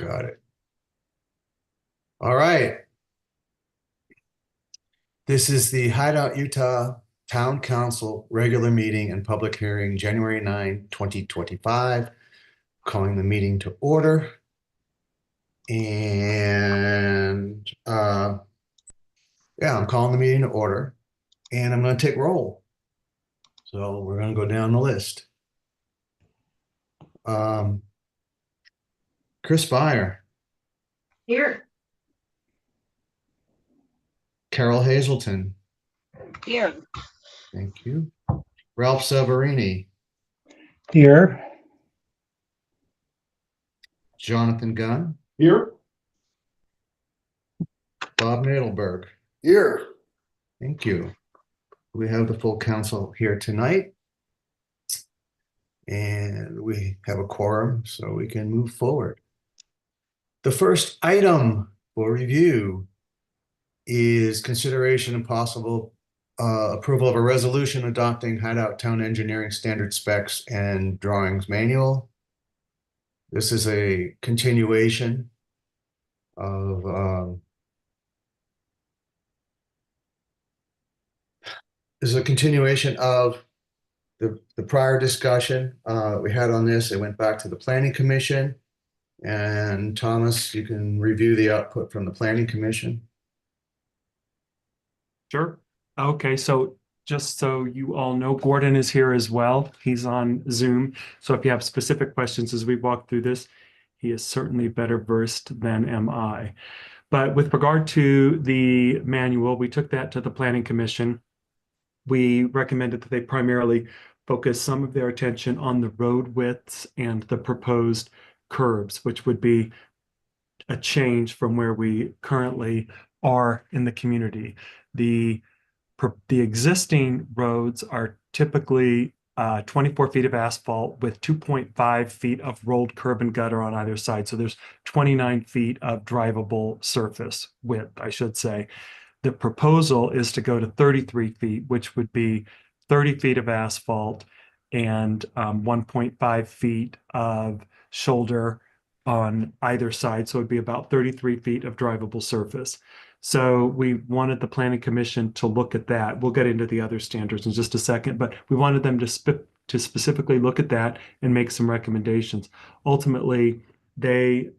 Got it. All right. This is the Hideout Utah Town Council regular meeting and public hearing, January 9, 2025. Calling the meeting to order. And yeah, I'm calling the meeting to order and I'm going to take roll. So we're going to go down the list. Chris Byer. Here. Carol Hazelton. Here. Thank you. Ralph Severini. Here. Jonathan Gunn. Here. Bob Nadelberg. Here. Thank you. We have the full council here tonight. And we have a quorum, so we can move forward. The first item for review is consideration and possible approval of a resolution adopting Hideout Town Engineering Standard Specs and Drawings Manual. This is a continuation of the prior discussion we had on this. It went back to the Planning Commission. And Thomas, you can review the output from the Planning Commission. Sure. Okay, so just so you all know, Gordon is here as well. He's on Zoom. So if you have specific questions as we walk through this, he is certainly better versed than am I. But with regard to the manual, we took that to the Planning Commission. We recommended that they primarily focus some of their attention on the road widths and the proposed curbs, which would be a change from where we currently are in the community. The existing roads are typically 24 feet of asphalt with 2.5 feet of rolled curb and gutter on either side. So there's 29 feet of drivable surface width, I should say. The proposal is to go to 33 feet, which would be 30 feet of asphalt and 1.5 feet of shoulder on either side. So it'd be about 33 feet of drivable surface. So we wanted the Planning Commission to look at that. We'll get into the other standards in just a second, but we wanted them to specifically look at that and make some recommendations. Ultimately, they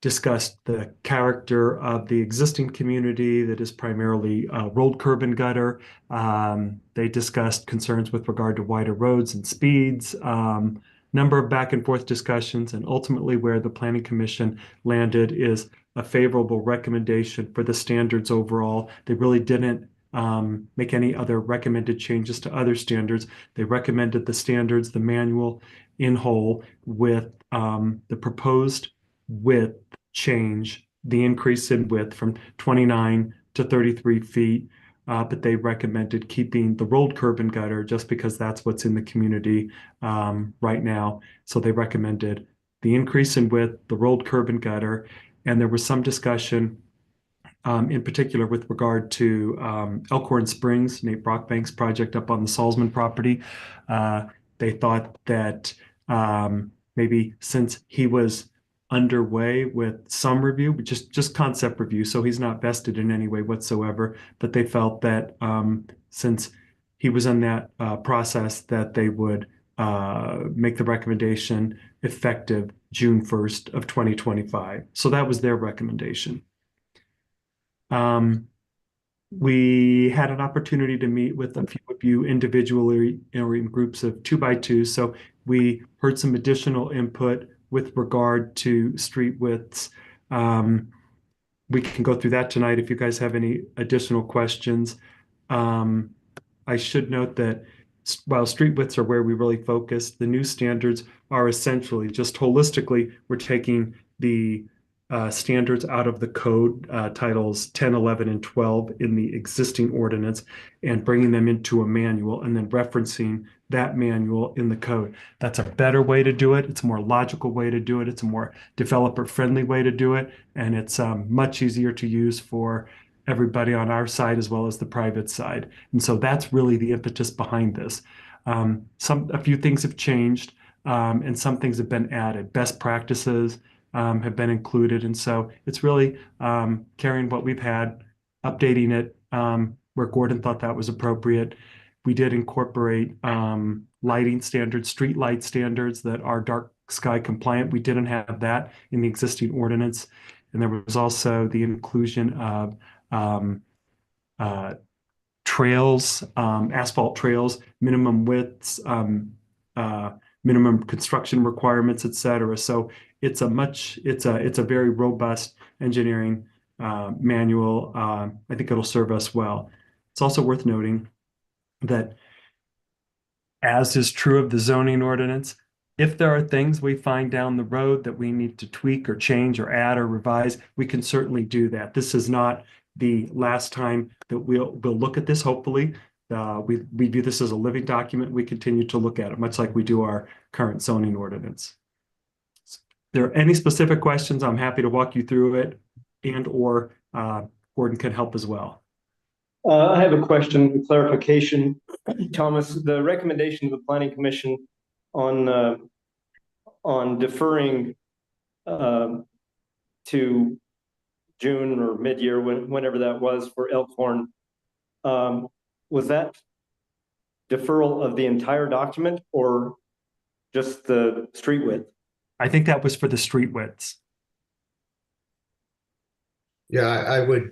discussed the character of the existing community that is primarily rolled curb and gutter. They discussed concerns with regard to wider roads and speeds, number of back and forth discussions, and ultimately where the Planning Commission landed is a favorable recommendation for the standards overall. They really didn't make any other recommended changes to other standards. They recommended the standards, the manual in whole, with the proposed width change, the increase in width from 29 to 33 feet, but they recommended keeping the rolled curb and gutter just because that's what's in the community right now. So they recommended the increase in width, the rolled curb and gutter, and there was some discussion in particular with regard to Elkhorn Springs, Nate Brockbank's project up on the Salzman property. They thought that maybe since he was underway with some review, but just concept review, so he's not vested in any way whatsoever, but they felt that since he was in that process, that they would make the recommendation effective June 1st of 2025. So that was their recommendation. We had an opportunity to meet with a few of you individually or in groups of 2 by 2. So we heard some additional input with regard to street widths. We can go through that tonight if you guys have any additional questions. I should note that while street widths are where we really focus, the new standards are essentially just holistically, we're taking the standards out of the code, titles 10, 11, and 12 in the existing ordinance and bringing them into a manual and then referencing that manual in the code. That's a better way to do it. It's a more logical way to do it. It's a more developer-friendly way to do it. And it's much easier to use for everybody on our side as well as the private side. And so that's really the impetus behind this. A few things have changed and some things have been added. Best practices, have been included. And so it's really carrying what we've had, updating it where Gordon thought that was appropriate. We did incorporate lighting standards, street light standards that are dark sky compliant. We didn't have that in the existing ordinance. And there was also the inclusion of trails, asphalt trails, minimum widths, minimum construction requirements, et cetera. So it's a very robust engineering manual. I think it'll serve us well. It's also worth noting that, as is true of the zoning ordinance, if there are things we find down the road that we need to tweak or change or add or revise, we can certainly do that. This is not the last time that we'll look at this, hopefully. We view this as a living document. We continue to look at it, much like we do our current zoning ordinance. If there are any specific questions, I'm happy to walk you through it, and or Gordon can help as well. I have a question, clarification. Thomas, the recommendation of the Planning Commission on deferring to June or mid-year, whenever that was, for Elkhorn, was that deferral of the entire document or just the street width? I think that was for the street widths. Yeah, I would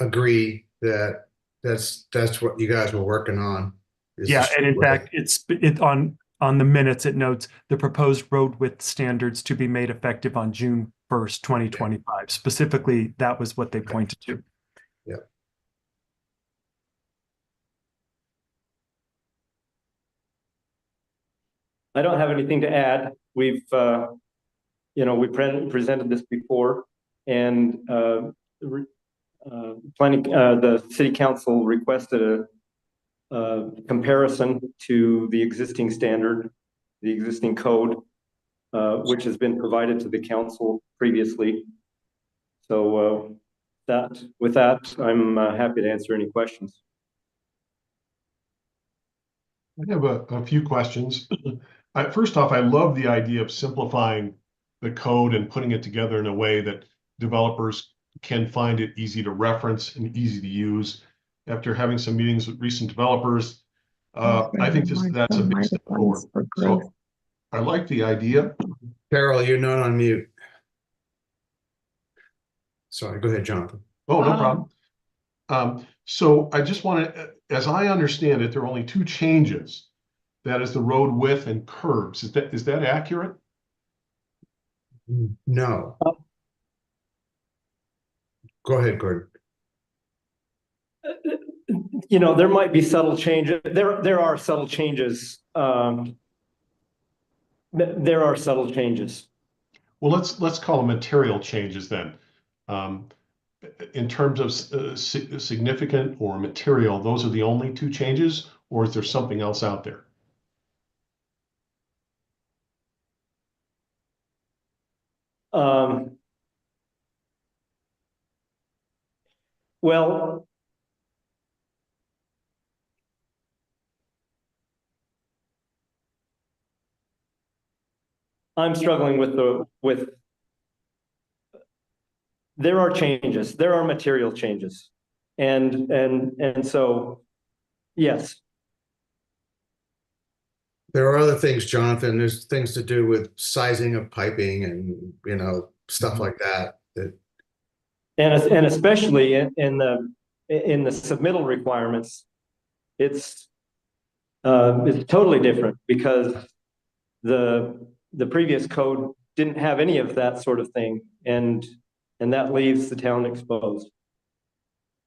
agree that that's what you guys were working on. Yeah, and in fact, it on the minutes, it notes the proposed road width standards to be made effective on June 1st, 2025. Specifically, that was what they pointed to. Yeah. I don't have anything to add. We've, we presented this before, and the city council requested a comparison to the existing standard, the existing code, which has been provided to the council previously. So with that, I'm happy to answer any questions. I have a few questions. First off, I love the idea of simplifying the code and putting it together in a way that developers can find it easy to reference and easy to use. After having some meetings with recent developers, I think that's a big step forward. So I like the idea. Carol, you're not on mute. Sorry, go ahead, Jonathan. Oh, no problem. So I just want to, as I understand it, there are only two changes. That is the road width and curbs. Is that accurate? No. Go ahead, Gordon. There might be subtle changes. There are subtle changes. There are subtle changes. Well, let's call them material changes then. In terms of significant or material, those are the only two changes, or is there something else out there? Well, I'm struggling with there are changes, there are material changes. And so, yes. There are other things, Jonathan. There's things to do with sizing of piping and, stuff like that. And especially in the submittal requirements, it's totally different because the previous code didn't have any of that sort of thing, and that leaves the town exposed.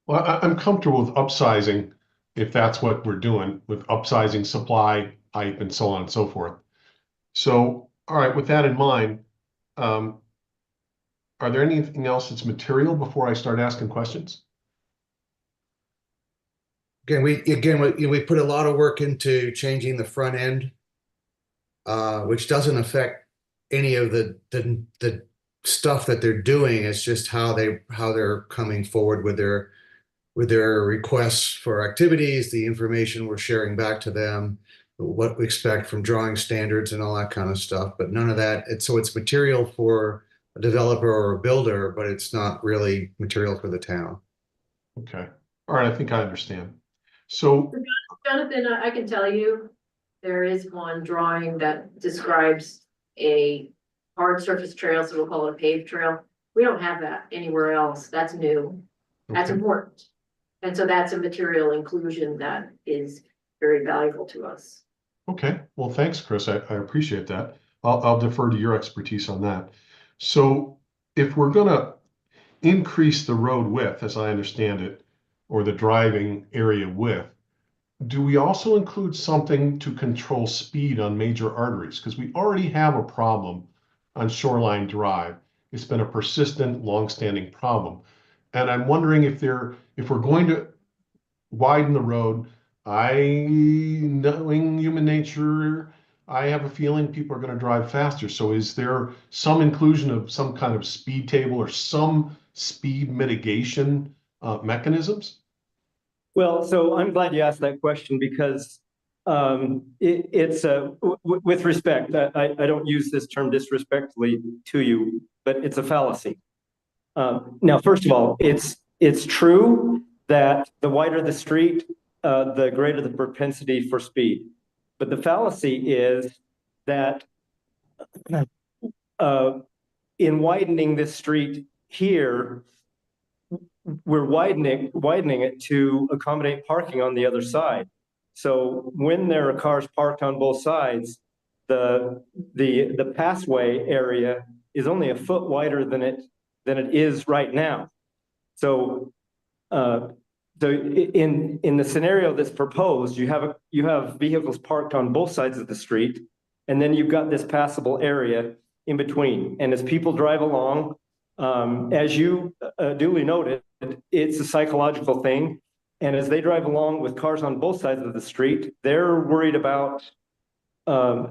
Well, I'm comfortable with upsizing if that's what we're doing, with upsizing supply, pipe, and so on and so forth. So, all right, with that in mind, are there anything else that's material before I start asking questions? Again, we put a lot of work into changing the front end, which doesn't affect any of the stuff that they're doing. It's just how they're coming forward with their requests for activities, the information we're sharing back to them, what we expect from drawing standards and all that kind of stuff. But none of that. So it's material for a developer or a builder, but it's not really material for the town. Okay. All right, I think I understand. So, Jonathan, I can tell you, there is one drawing that describes a hard surface trail, so we'll call it a paved trail. We don't have that anywhere else. That's new. That's okay. important. And so that's a material inclusion that is very valuable to us. Okay, well, thanks, Chris. I appreciate that. I'll defer to your expertise on that. So if we're gonna increase the road width, as I understand it, or the driving area width, do we also include something to control speed on major arteries? Because we already have a problem on Shoreline Drive. It's been a persistent, longstanding problem. And I'm wondering if we're going to widen the road, knowing human nature, I have a feeling people are going to drive faster. So is there some inclusion of some kind of speed table or some speed mitigation mechanisms? Well, so I'm glad you asked that question because it's with respect, I don't use this term disrespectfully to you, but it's a fallacy. Now, first of all, it's true that the wider the street, the greater the propensity for speed. But the fallacy is that in widening this street here, we're widening it to accommodate parking on the other side. So when there are cars parked on both sides, the passway area is only a foot wider than it is right now. So in the scenario that's proposed, you have vehicles parked on both sides of the street, and then you've got this passable area in between. And as people drive along, as you duly noted, it's a psychological thing. And as they drive along with cars on both sides of the street, they're worried about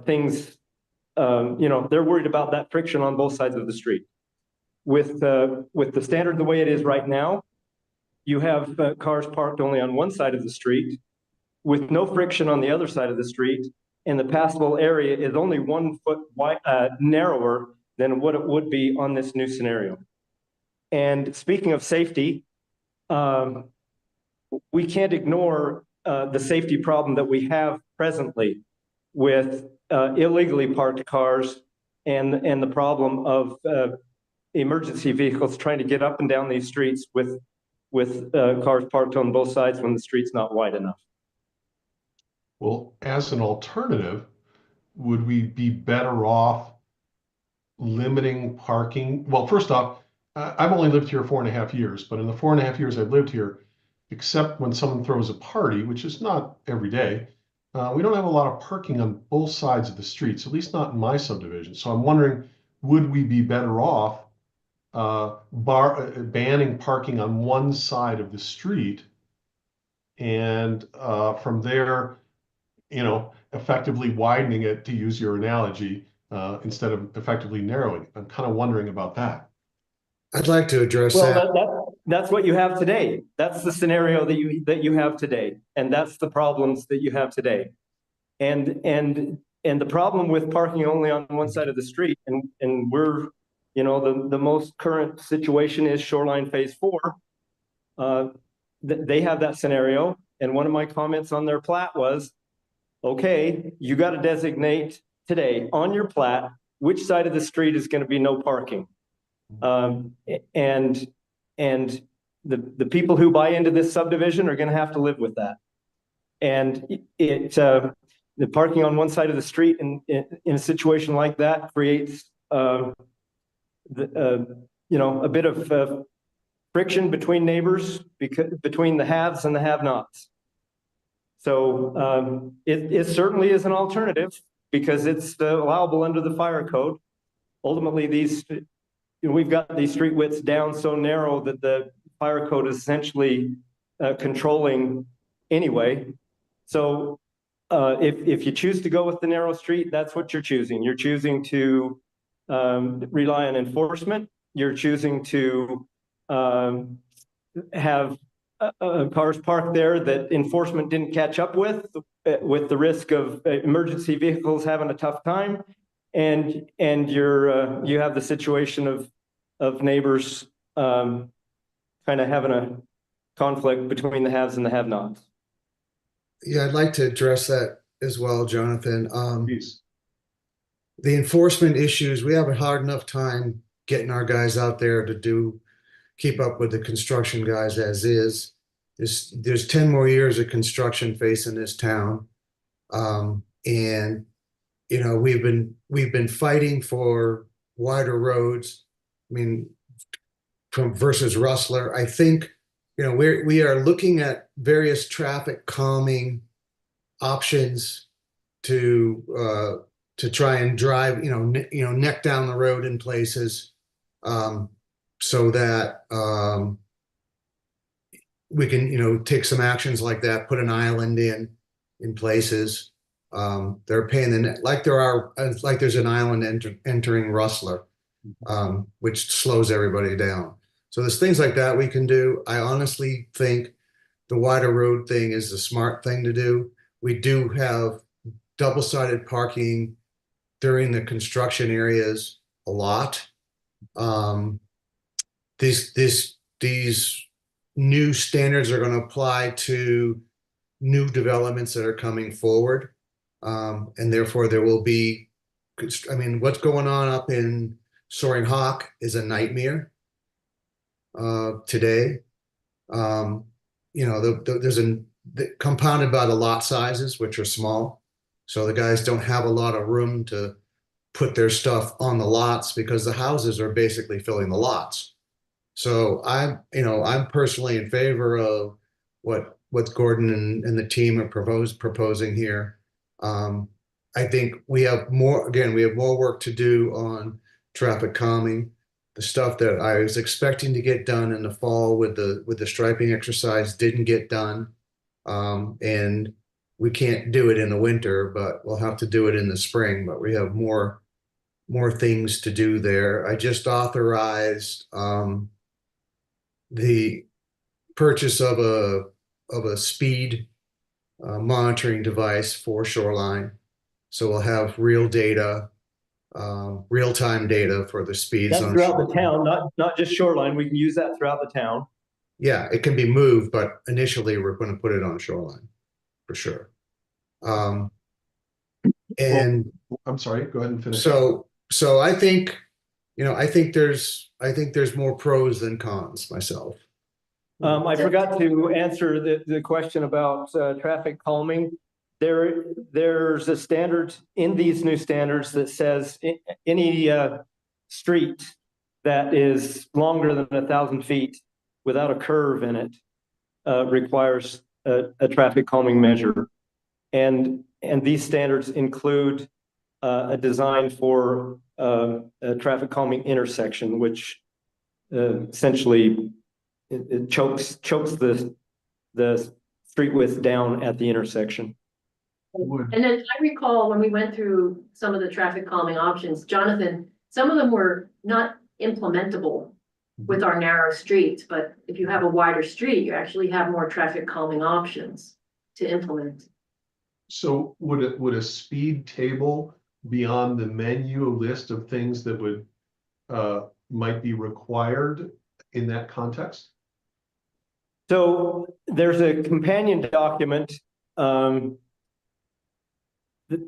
things, they're worried about that friction on both sides of the street. With the standard the way it is right now, you have cars parked only on one side of the street with no friction on the other side of the street, and the passable area is only 1 foot wide, narrower than what it would be on this new scenario. And speaking of safety, we can't ignore the safety problem that we have presently with illegally parked cars and the problem of emergency vehicles trying to get up and down these streets with cars parked on both sides when the street's not wide enough. Well, as an alternative, would we be better off limiting parking? Well, first off, I've only lived here 4.5 years, but in the 4.5 years I've lived here, except when someone throws a party, which is not every day, we don't have a lot of parking on both sides of the streets, at least not in my subdivision. So I'm wondering, would we be better off banning parking on one side of the street, and from there, effectively widening it, to use your analogy, instead of effectively narrowing it? I'm kind of wondering about that. I'd like to address Well, that. that's what you have today. That's the scenario that you have today, and that's the problems that you have today. And the problem with parking only on one side of the street, and we're, the most current situation is Shoreline Phase 4. They have that scenario, and one of my comments on their plat was, okay, you got to designate today on your plat which side of the street is going to be no parking. And the people who buy into this subdivision are going to have to live with that. And the parking on one side of the street in a situation like that creates a bit of friction between neighbors, between the haves and the have-nots. So it certainly is an alternative because it's allowable under the fire code. Ultimately, we've got these street widths down so narrow that the fire code is essentially controlling anyway. So if you choose to go with the narrow street, that's what you're choosing. You're choosing to rely on enforcement. You're choosing to have cars parked there that enforcement didn't catch up with the risk of emergency vehicles having a tough time. and you have the situation of neighbors kind of having a conflict between the haves and the have-nots. Yeah, I'd like to address that as well, Jonathan. Please. The enforcement issues, we have a hard enough time getting our guys out there to keep up with the construction guys as is. There's 10 more years of construction facing this town. And we've been fighting for wider roads. I mean, from versus Rustler, I think, we are looking at various traffic calming options to try and drive, neck down the road in places, so that we can, take some actions like that, put an island in places. They're paying the net like there's an island entering Rustler, which slows everybody down. So there's things like that we can do. I honestly think the wider road thing is the smart thing to do. We do have double-sided parking during the construction areas a lot. These new standards are going to apply to new developments that are coming forward. And therefore there will be, I mean, what's going on up in Soaring Hawk is a nightmare today. Compounded by the lot sizes, which are small. So the guys don't have a lot of room to put their stuff on the lots because the houses are basically filling the lots. So I'm personally in favor of what Gordon and the team are proposing here. I think we have more work to do on traffic calming. The stuff that I was expecting to get done in the fall with the striping exercise didn't get done. And we can't do it in the winter, but we'll have to do it in the spring. But we have more things to do there. I just authorized the purchase of a speed monitoring device for Shoreline. So we'll have real data, real-time data for the speeds That's on throughout Shoreline. the town, not just Shoreline. We can use that throughout the town. Yeah, it can be moved, but initially we're going to put it on Shoreline for sure. And I'm sorry, go ahead and finish. so I think, I think there's more pros than cons myself. I forgot to answer the question about traffic calming. There's a standard in these new standards that says any street that is longer than 1,000 feet without a curve in it requires a traffic calming measure. And these standards include a design for a traffic calming intersection, which essentially it chokes the street width down at the intersection. And then I recall when we went through some of the traffic calming options, Jonathan, some of them were not implementable with our narrow streets, but if you have a wider street, you actually have more traffic calming options to implement. So would a speed table be on the menu list of things that would might be required in that context? So there's a companion document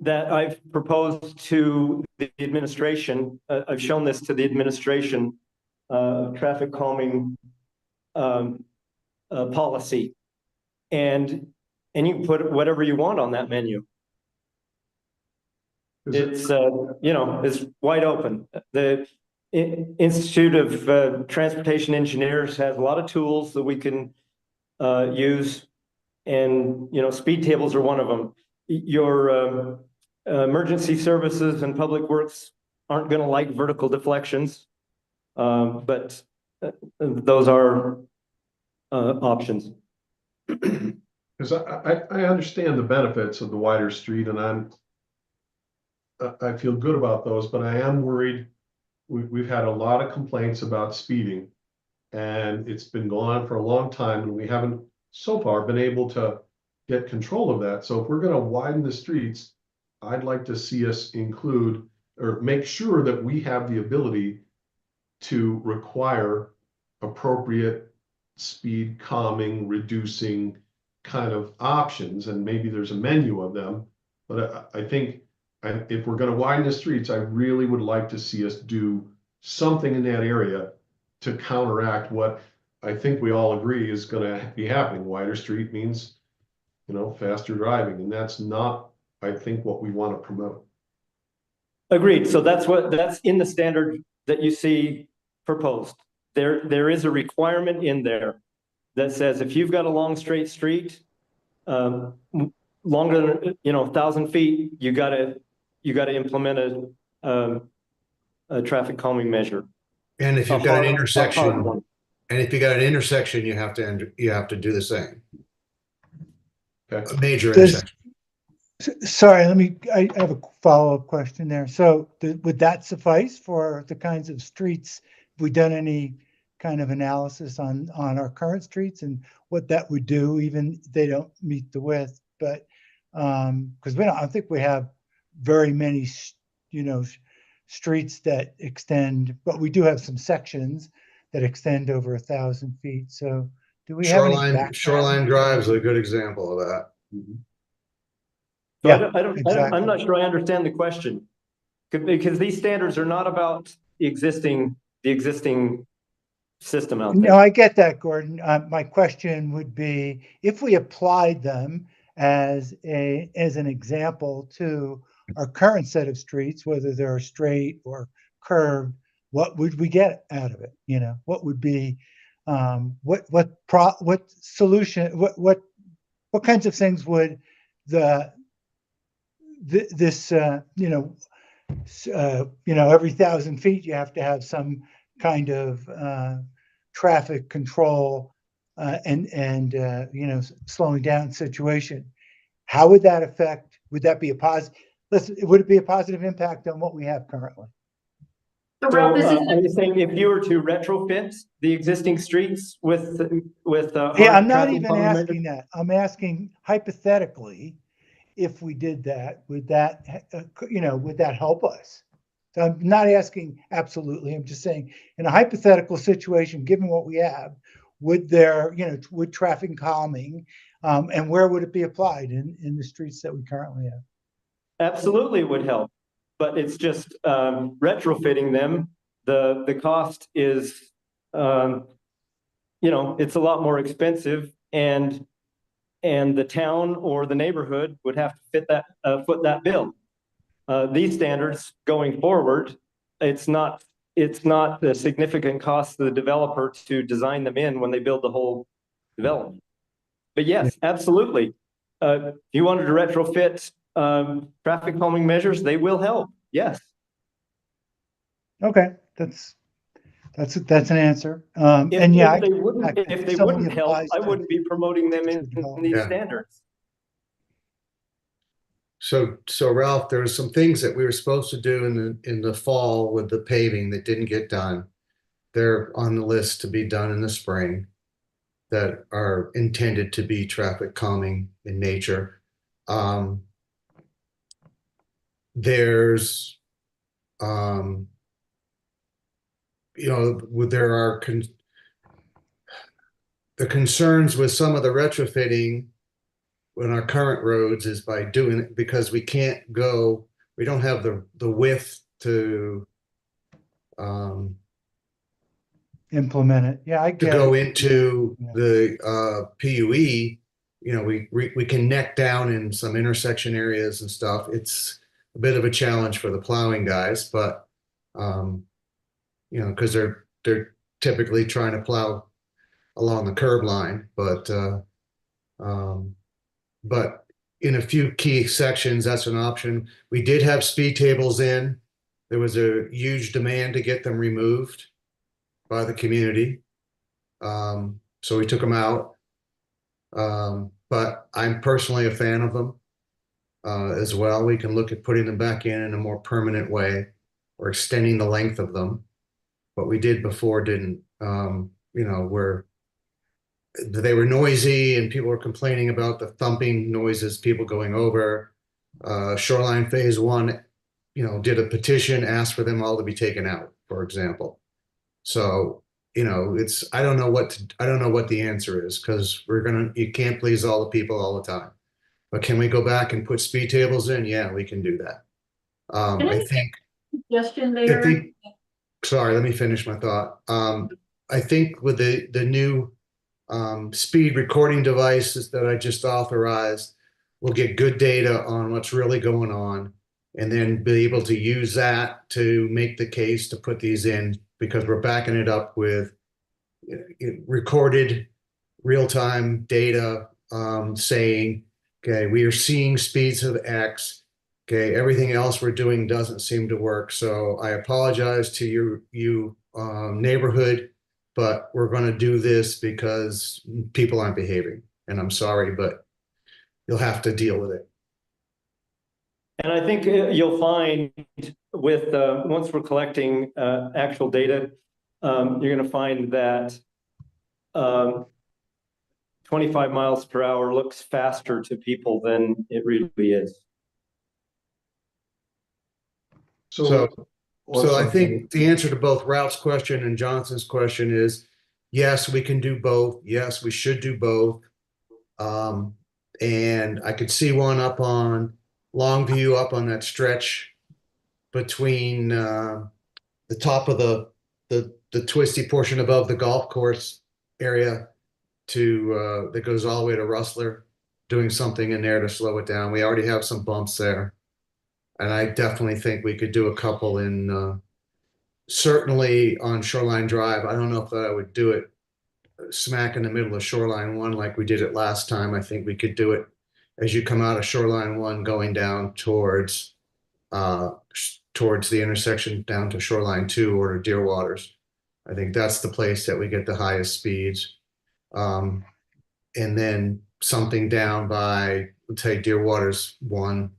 that I've proposed to the administration. I've shown this to the administration, traffic calming policy. And you can put whatever you want on that menu. It's, it's wide open. The Institute of Transportation Engineers has a lot of tools that we can use. And, speed tables are one of them. Your emergency services and public works aren't going to like vertical deflections, but those are options. Because I understand the benefits of the wider street, and I feel good about those, but I am worried. We've had a lot of complaints about speeding, and it's been going on for a long time, and we haven't so far been able to get control of that. So if we're going to widen the streets, I'd like to see us include or make sure that we have the ability to require appropriate speed calming, reducing kind of options, and maybe there's a menu of them. But I think if we're going to widen the streets, I really would like to see us do something in that area to counteract what I think we all agree is going to be happening. Wider street means, faster driving, and that's not, I think, what we want to promote. Agreed. So that's in the standard that you see proposed. There is a requirement in there that says if you've got a long straight street, longer than 1,000 feet, you gotta implement a traffic calming measure. And if you've got an A hard intersection, one. and if you got an intersection, you have to do the same. Okay. A major Does- intersection. Sorry, I have a follow-up question there. So would that suffice for the kinds of streets? Have we done any kind of analysis on our current streets and what that would do, even if they don't meet the width? But because I don't think we have very many, streets that extend, but we do have some sections that extend over 1,000 feet. So do we have any background? Shoreline Drive is a good example of that. So Yeah, I'm exactly. not sure I understand the question, because these standards are not about the existing system out there. No, I get that, Gordon. My question would be, if we applied them as an example to our current set of streets, whether they're straight or curved, what would we get out of it? What would be, what solution, what kinds of things would this every 1,000 feet you have to have some kind of traffic control and slowing down situation. How would that affect? Would that be a positive? Would it be a positive impact on what we have currently? So Ralph, this is, Are you saying if you were to retrofit the existing streets with Yeah, I'm not traffic even calming measures? asking that. I'm asking hypothetically, if we did that, would that help us? So I'm not asking absolutely. I'm just saying, in a hypothetical situation, given what we have, would traffic calming, and where would it be applied in the streets that we currently have? Absolutely would help, but it's just retrofitting them. The cost is, it's a lot more expensive, and the town or the neighborhood would have to foot that bill. These standards going forward, it's not a significant cost to the developer to design them in when they build the whole development. But yes, absolutely. If you wanted to retrofit traffic calming measures, they will help. Yes. Okay, that's an answer. If they somebody wouldn't help, applies I to- wouldn't be promoting them in these Yeah. standards. So Ralph, there were some things that we were supposed to do in the fall with the paving that didn't get done. They're on the list to be done in the spring that are intended to be traffic calming in nature. There's there are the concerns with some of the retrofitting in our current roads is by doing it because we don't have the width to Implement it. Yeah, I to get go it. into Yeah. the PUE. We can neck down in some intersection areas and stuff. It's a bit of a challenge for the plowing guys, but because they're typically trying to plow along the curb line, but in a few key sections, that's an option. We did have speed tables in. There was a huge demand to get them removed by the community. So we took them out. But I'm personally a fan of them as well. We can look at putting them back in a more permanent way or extending the length of them. What we did before didn't, where they were noisy and people were complaining about the thumping noises, people going over. Shoreline Phase 1 did a petition, asked for them all to be taken out, for example. So, I don't know what the answer is, because you can't please all the people all the time. But can we go back and put speed tables in? Yeah, we can do that. Can I I think, suggestion I there? think, sorry, let me finish my thought. I think with the new speed recording devices that I just authorized, we'll get good data on what's really going on, and then be able to use that to make the case to put these in, because we're backing it up with recorded real-time data, saying, okay, we are seeing speeds of X. Okay, everything else we're doing doesn't seem to work. So I apologize to you neighborhood, but we're going to do this because people aren't behaving. And I'm sorry, but you'll have to deal with it. And I think you'll find with, once we're collecting actual data, you're going to find that 25 miles per hour looks faster to people than it really is. So I sorry. think the answer to both Ralph's question and Johnson's question is, yes, we can do both. Yes, we should do both. And I could see one up on Longview, up on that stretch between the top of the twisty portion above the golf course area to that goes all the way to Rustler, doing something in there to slow it down. We already have some bumps there. And I definitely think we could do a couple in certainly on Shoreline Drive. I don't know if I would do it smack in the middle of Shoreline 1 like we did it last time. I think we could do it as you come out of Shoreline 1 going down towards the intersection down to Shoreline 2 or to Deer Waters. I think that's the place that we get the highest speeds. And then something down by, let's say, Deer Waters 1.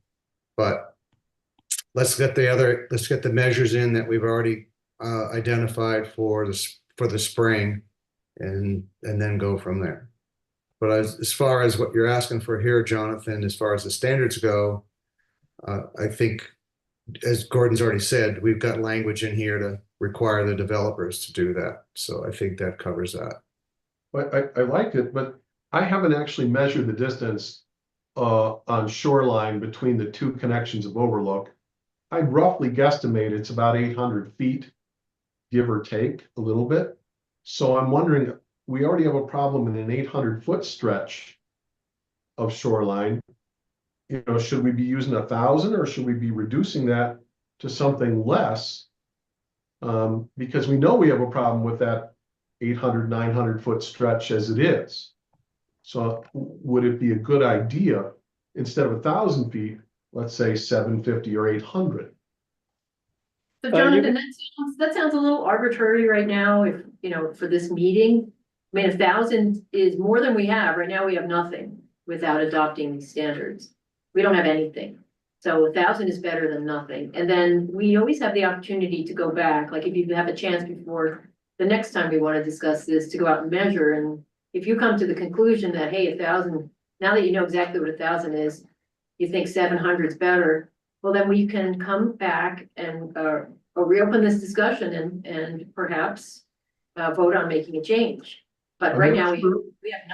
But let's get the measures in that we've already identified for the spring, and then go from there. But as far as what you're asking for here, Jonathan, as far as the standards go, I think, as Gordon's already said, we've got language in here to require the developers to do that. So I think that covers that. I liked it, but I haven't actually measured the distance on Shoreline between the two connections of overlook. I'd roughly guesstimate it's about 800 feet, give or take a little bit. So I'm wondering, we already have a problem in an 800-foot stretch of Shoreline. Should we be using 1,000, or should we be reducing that to something less? Because we know we have a problem with that 800, 900-foot stretch as it is. So would it be a good idea, instead of 1,000 feet, let's say 750 or 800? So Jonathan, that sounds a little arbitrary right now, if, for this meeting. I mean, 1,000 is more than we have. Right now, we have nothing without adopting these standards. We don't have anything. So 1,000 is better than nothing. And then we always have the opportunity to go back, like if you have a chance before the next time we want to discuss this, to go out and measure. And if you come to the conclusion that, hey, 1,000, now that you know exactly what 1,000 is, you think 700 is better, well, then we can come back and reopen this discussion and perhaps vote on making a change. But right now, we have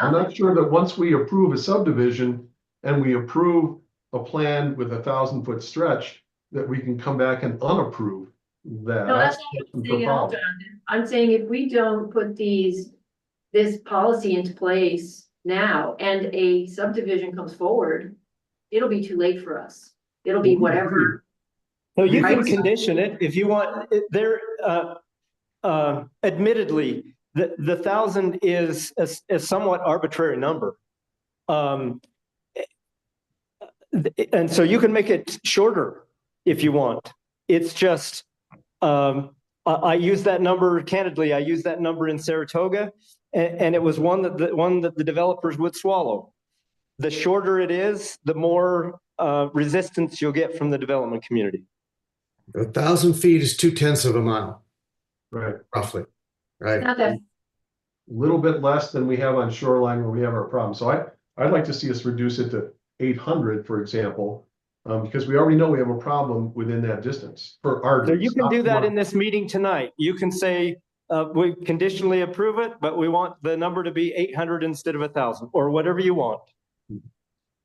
I'm nothing. not sure that once we approve a subdivision and we approve a plan with 1,000-foot stretch, that we can come back and unapprove that. No, that's not what I'm saying at all, Jonathan. I'm saying if we don't put this policy into place now and a subdivision comes forward, it'll be too late for us. It'll be whatever. So you can Right. condition it if you want. Admittedly, the 1,000 is a somewhat arbitrary number. And so you can make it shorter if you want. It's just, I use that number, candidly, I use that number in Saratoga, and it was one that the developers would swallow. The shorter it is, the more resistance you'll get from the development community. 1,000 feet is 2/10 of a mile, Right. roughly, right? Not that. A little bit less than we have on Shoreline where we have our problem. So I'd like to see us reduce it to 800, for example. because we already know we have a problem within that distance for our. So you can do that in this meeting tonight. You can say, we conditionally approve it, but we want the number to be 800 instead of 1,000, or whatever you want.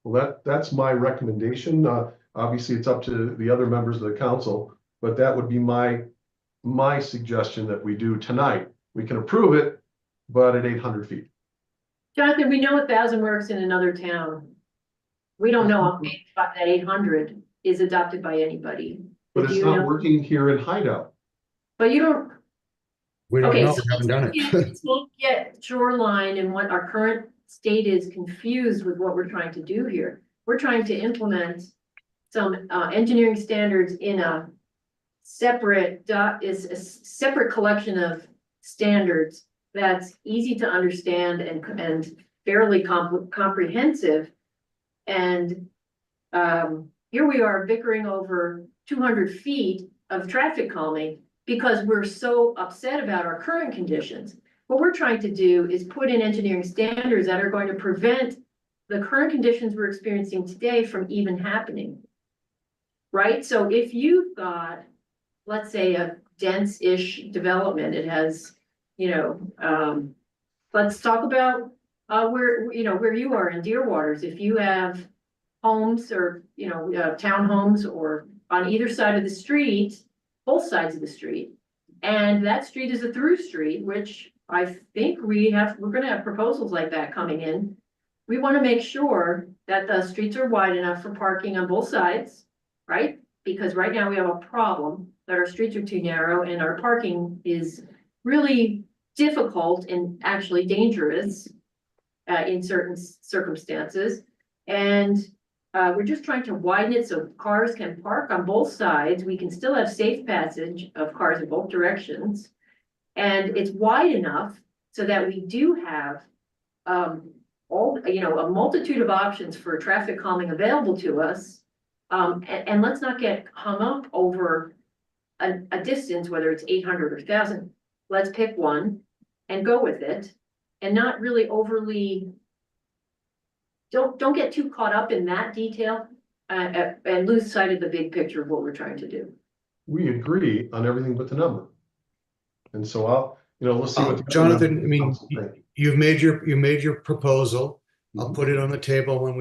Well, that's my recommendation. Obviously, it's up to the other members of the council, but that would be my suggestion that we do tonight. We can approve it, but at 800 feet. Jonathan, we know 1,000 works in another town. We don't know if that 800 is adopted by anybody. But Do it's you not know? working here in Hideout. But you don't, We don't okay, know, so we haven't done it. let's look at shoreline and what our current state is confused with what we're trying to do here. We're trying to implement some engineering standards in a separate separate collection of standards that's easy to understand and fairly comprehensive. And here we are bickering over 200 feet of traffic calming because we're so upset about our current conditions. What we're trying to do is put in engineering standards that are going to prevent the current conditions we're experiencing today from even happening. Right? So if you've got, let's say, a dense-ish development, it has, let's talk about where you are in Deer Waters. If you have homes or, townhomes or on either side of the street, both sides of the street, and that street is a through street, which I think we're gonna have proposals like that coming in. We want to make sure that the streets are wide enough for parking on both sides, right? Because right now we have a problem that our streets are too narrow and our parking is really difficult and actually dangerous in certain circumstances. And we're just trying to widen it so cars can park on both sides. We can still have safe passage of cars in both directions. And it's wide enough so that we do have a multitude of options for traffic calming available to us. And let's not get hung up over a distance, whether it's 800 or 1,000. Let's pick one and go with it and not really overly, don't get too caught up in that detail and lose sight of the big picture of what we're trying to do. We agree on everything but the number. And so let's see what. the other Jonathan, I members of the mean, council think. you've made your proposal. I'll put it on the table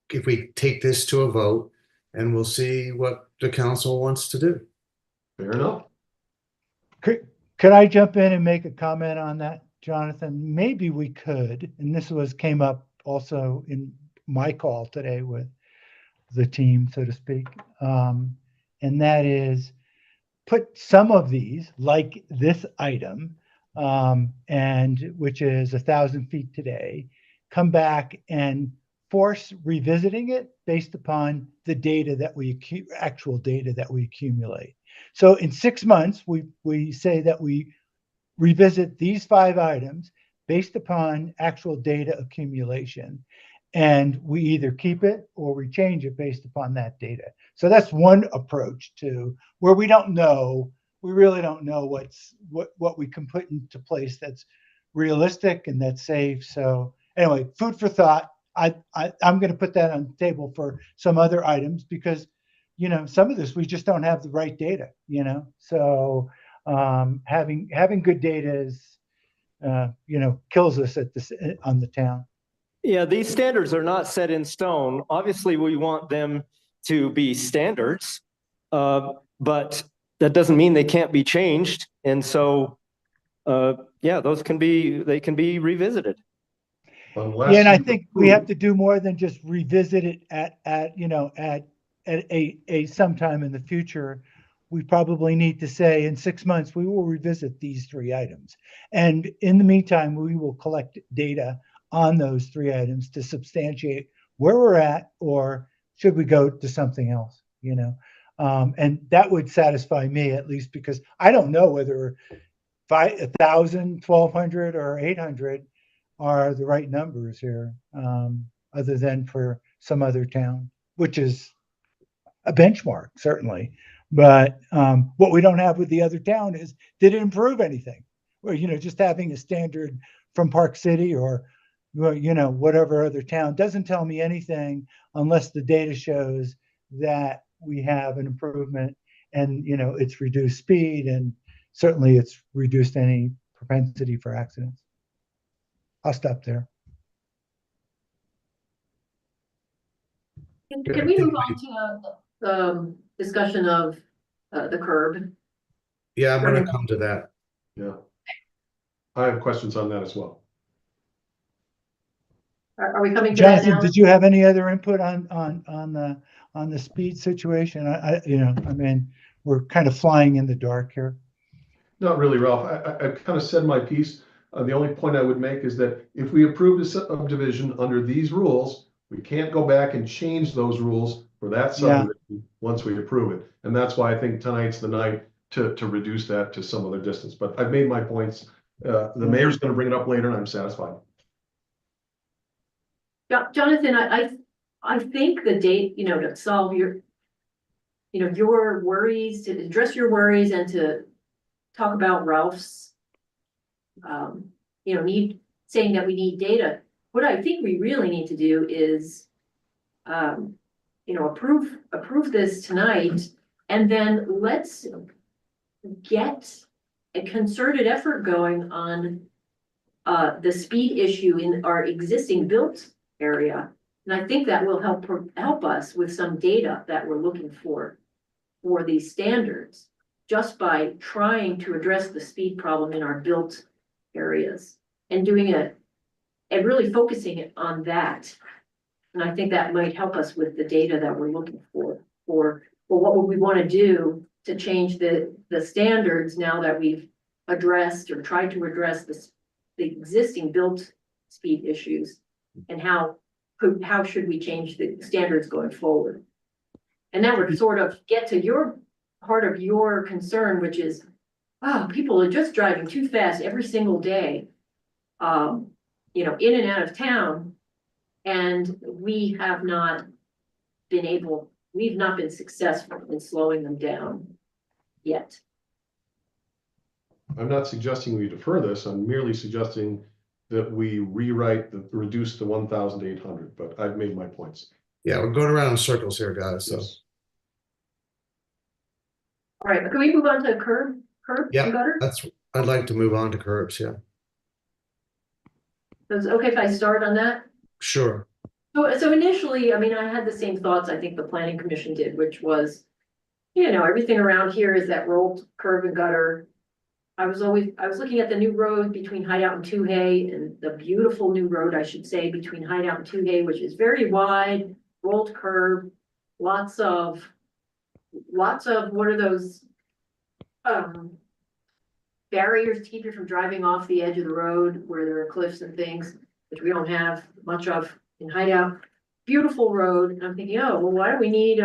if we take this to a vote, and we'll see what the council wants to do. Fair enough. Could I jump in and make a comment on that, Jonathan? Maybe we could, and this came up also in my call today with the team, so to speak. And that is put some of these, like this item, and which is 1,000 feet today, come back and force revisiting it based upon the data that actual data that we accumulate. So in 6 months, we say that we revisit these 5 items based upon actual data accumulation, and we either keep it or we change it based upon that data. So that's one approach to where we really don't know what we can put into place that's realistic and that's safe. So anyway, food for thought. I'm going to put that on the table for some other items because, some of this we just don't have the right data. So having good data is, kills us on the town. Yeah, these standards are not set in stone. Obviously, we want them to be standards, but that doesn't mean they can't be changed. And so, those can be revisited. Unless and I think we have to do more than just revisit it at a sometime in the future. We probably need to say in 6 months, we will revisit these 3 items. And in the meantime, we will collect data on those 3 items to substantiate where we're at, or should we go to something else, and that would satisfy me at least, because I don't know whether 1,000, 1,200 or 800 are the right numbers here, other than for some other town, which is a benchmark, certainly. But what we don't have with the other town is, did it improve anything? Or, just having a standard from Park City or, whatever other town doesn't tell me anything unless the data shows that we have an improvement and, you know, it's reduced speed and certainly it's reduced any propensity for accidents. I'll stop there. Can we move on to the discussion of the curb? Yeah, I'm gonna come to that. Yeah. I have questions on that as well. Are we coming to that Jonathan, now? did you have any other input on the speed situation? You know, I mean, we're kind of flying in the dark here. Not really, Ralph. I've kind of said my piece. The only point I would make is that if we approve the subdivision under these rules, we can't go back and change those rules for that Yeah. subdivision once we approve it. And that's why I think tonight's the night to reduce that to some other distance. But I've made my points. The mayor's going to bring it up later and I'm satisfied. Jonathan, I think the date, you know, to solve your, you know, your worries, to address your worries and to talk about Ralph's, you know, saying that we need data. What I think we really need to do is, you know, approve this tonight, and then let's get a concerted effort going on the speed issue in our existing built area. And I think that will help us with some data that we're looking for these standards, just by trying to address the speed problem in our built areas and doing it and really focusing it on that. And I think that might help us with the data that we're looking for what would we want to do to change the standards now that we've addressed or tried to address the existing built speed issues, and how should we change the standards going forward? And that would sort of get to your part of your concern, which is, oh, people are just driving too fast every single day, you know, in and out of town. And we've not been successful in slowing them down yet. I'm not suggesting we defer this. I'm merely suggesting that we reduce the 1,800, but I've made my points. Yeah, we're going around in circles here, guys, so. Yes. All right, can we move on to curb Yeah, and gutter? I'd like to move on to curbs, yeah. Is it okay if I start on that? Sure. So initially, I mean, I had the same thoughts I think the planning commission did, which was, you know, everything around here is that rolled curb and gutter. I was looking at the new road between Hideout and Tuhey, and the beautiful new road, I should say, between Hideout and Tuhey, which is very wide, rolled curb, lots of, what are those? Barriers to keep you from driving off the edge of the road where there are cliffs and things, which we don't have much of in Hideout. Beautiful road. And I'm thinking, oh, well, why do we need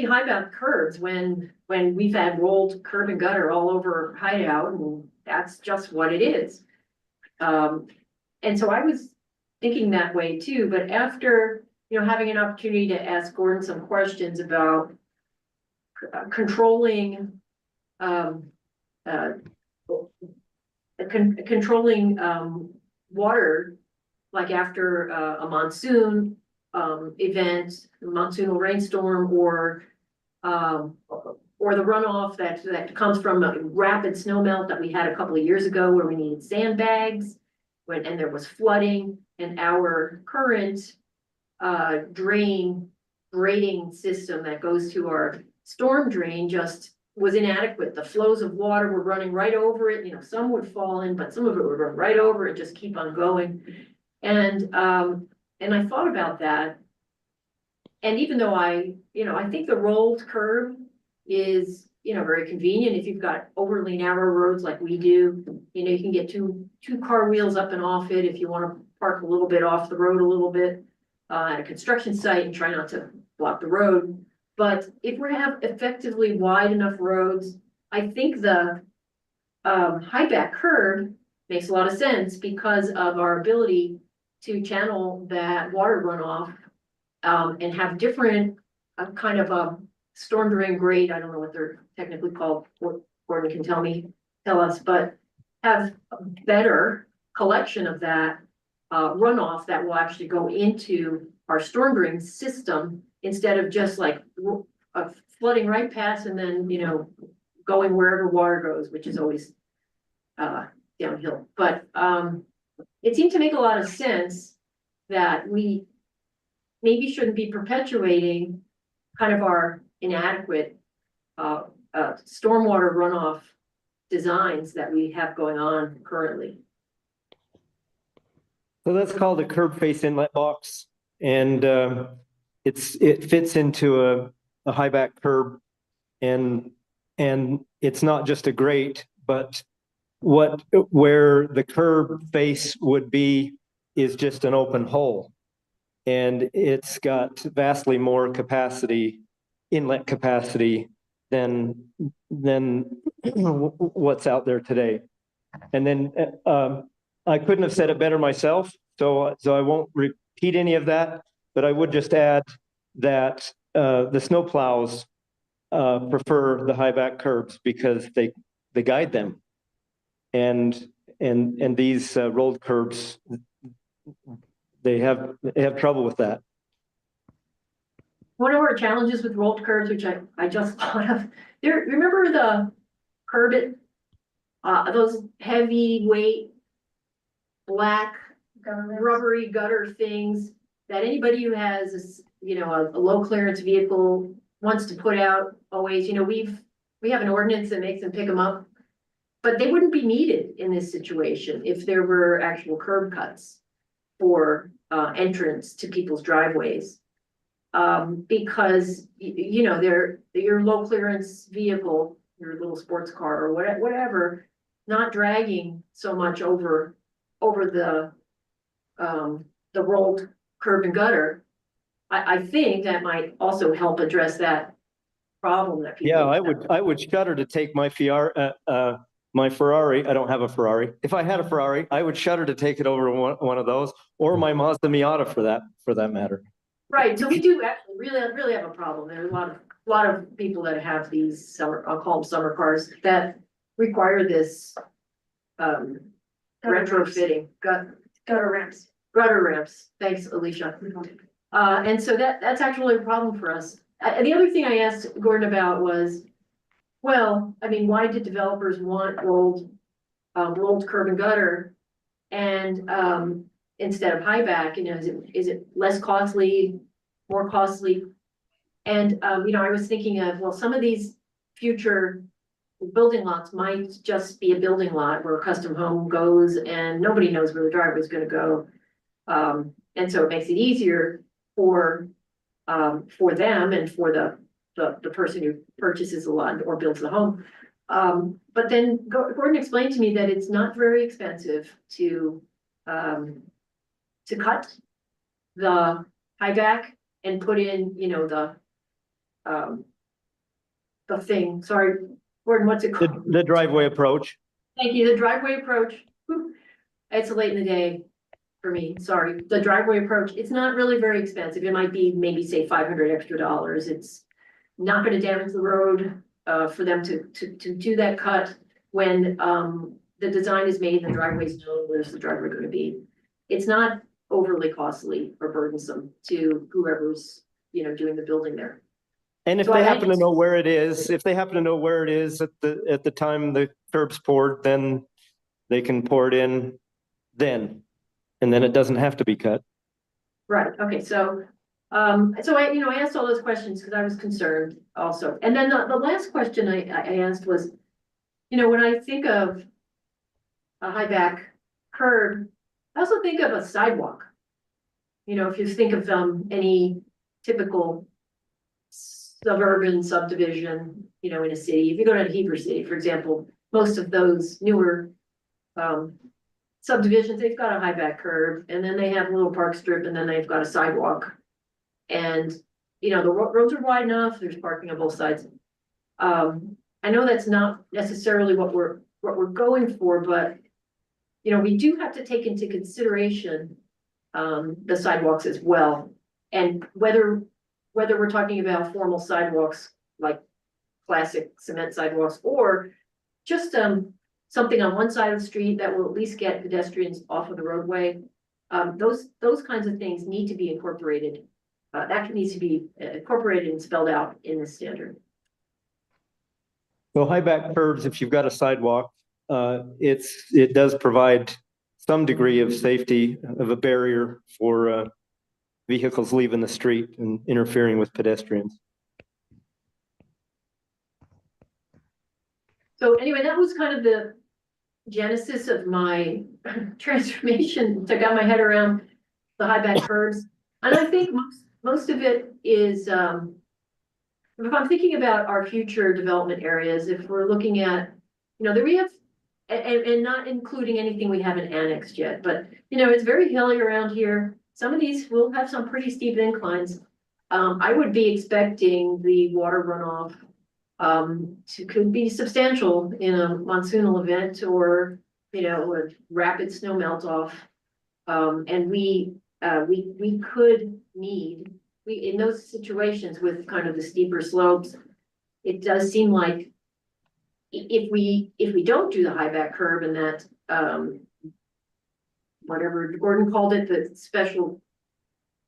Hideout curbs when we've had rolled curb and gutter all over Hideout, and that's just what it is. And so I was thinking that way too, but after, you know, having an opportunity to ask Gordon some questions about controlling water, like after a monsoon event, monsoonal rainstorm, or the runoff that comes from a rapid snow melt that we had a couple of years ago, where we needed sandbags and there was flooding, and our current grading system that goes to our storm drain just was inadequate. The flows of water were running right over it. You know, some would fall in, but some of it would run right over it, just keep on going. And I thought about that. And even though I think the rolled curb is, you know, very convenient if you've got overly narrow roads like we do. You know, you can get two car wheels up and off it if you want to park a little bit off the road a little bit at a construction site and try not to block the road. But if we have effectively wide enough roads, I think the high back curb makes a lot of sense because of our ability to channel that water runoff and have different kind of a storm drain grade. I don't know what they're technically called. Gordon can tell us, but have a better collection of that runoff that will actually go into our storm drain system instead of just like flooding right past and then, you know, going wherever water goes, which is always downhill. But it seemed to make a lot of sense that we maybe shouldn't be perpetuating kind of our inadequate stormwater runoff designs that we have going on currently. So that's called a curb face inlet box, and it fits into a high back curb, and it's not just a grate, but where the curb face would be is just an open hole, and it's got vastly more capacity, inlet capacity than what's out there today. And then I couldn't have said it better myself, so I won't repeat any of that, but I would just add that the snowplows prefer the high back curbs because they guide them, and these rolled curbs, they have trouble with that. One of our challenges with rolled curbs, which I just thought of, remember the curb it, those heavyweight black rubbery gutter things that anybody who has, you know, a low clearance vehicle wants to put out always, you know, we have an ordinance that makes them pick them up, but they wouldn't be needed in this situation if there were actual curb cuts for entrance to people's driveways. Because, you know, your low clearance vehicle, your little sports car or whatever, not dragging so much over the rolled curb and gutter. I think that might also help address that problem that people. Yeah, I would shudder to take my my Ferrari. I don't have a Ferrari. If I had a Ferrari, I would shudder to take it over one of those, or my Mazda Miata for that matter. Right, so we do actually really have a problem. There's a lot of people that have these I'll call them summer cars that require this retrofitting, gutter ramps. Thanks, Alicia. And so that's actually a problem for us. The other thing I asked Gordon about was, well, I mean, why did developers want rolled curb and gutter and instead of high back? You know, is it less costly, more costly? And you know, I was thinking of, well, some of these future building lots might just be a building lot where a custom home goes and nobody knows where the driveway is going to go. And so it makes it easier for them and for the person who purchases a lot or builds the home. But then Gordon explained to me that it's not very expensive to cut the high back and put in, you know, the thing. Sorry, Gordon, what's it called? The driveway approach. Thank you. The driveway approach. Whew. It's late in the day for me. Sorry. The driveway approach. It's not really very expensive. It might be maybe say $500 extra. It's not going to damage the road for them to do that cut when the design is made and the driveway's known where's the driveway going to be. It's not overly costly or burdensome to whoever's, you know, doing the building there. And if they happen to know where it is, at the time the curb's poured, then they can pour it in then, and then it doesn't have to be cut. Right. Okay. So I asked all those questions because I was concerned also. And then the last question I asked was, you know, when I think of a high back curb, I also think of a sidewalk. You know, if you think of any typical suburban subdivision, you know, in a city, if you go to Heber City, for example, most of those newer subdivisions, they've got a high back curb and then they have a little park strip and then they've got a sidewalk. And, you know, the roads are wide enough, there's parking on both sides. I know that's not necessarily what we're going for, but, you know, we do have to take into consideration the sidewalks as well. And whether we're talking about formal sidewalks, like classic cement sidewalks, or just something on one side of the street that will at least get pedestrians off of the roadway. Those kinds of things need to be incorporated. That needs to be incorporated and spelled out in the standard. Well, high back curbs, if you've got a sidewalk, it does provide some degree of safety of a barrier for vehicles leaving the street and interfering with pedestrians. So anyway, that was kind of the genesis of my transformation. So I got my head around the high back curbs. And I think most of it is, if I'm thinking about our future development areas, if we're looking at, that we have, and not including anything we haven't annexed yet, but, it's very hilly around here. Some of these will have some pretty steep inclines. I would be expecting the water runoff could be substantial in a monsoonal event or, a rapid snow melt off. And we could need, in those situations with kind of the steeper slopes, it does seem like if we don't do the high back curb and that, whatever Gordon called it, the special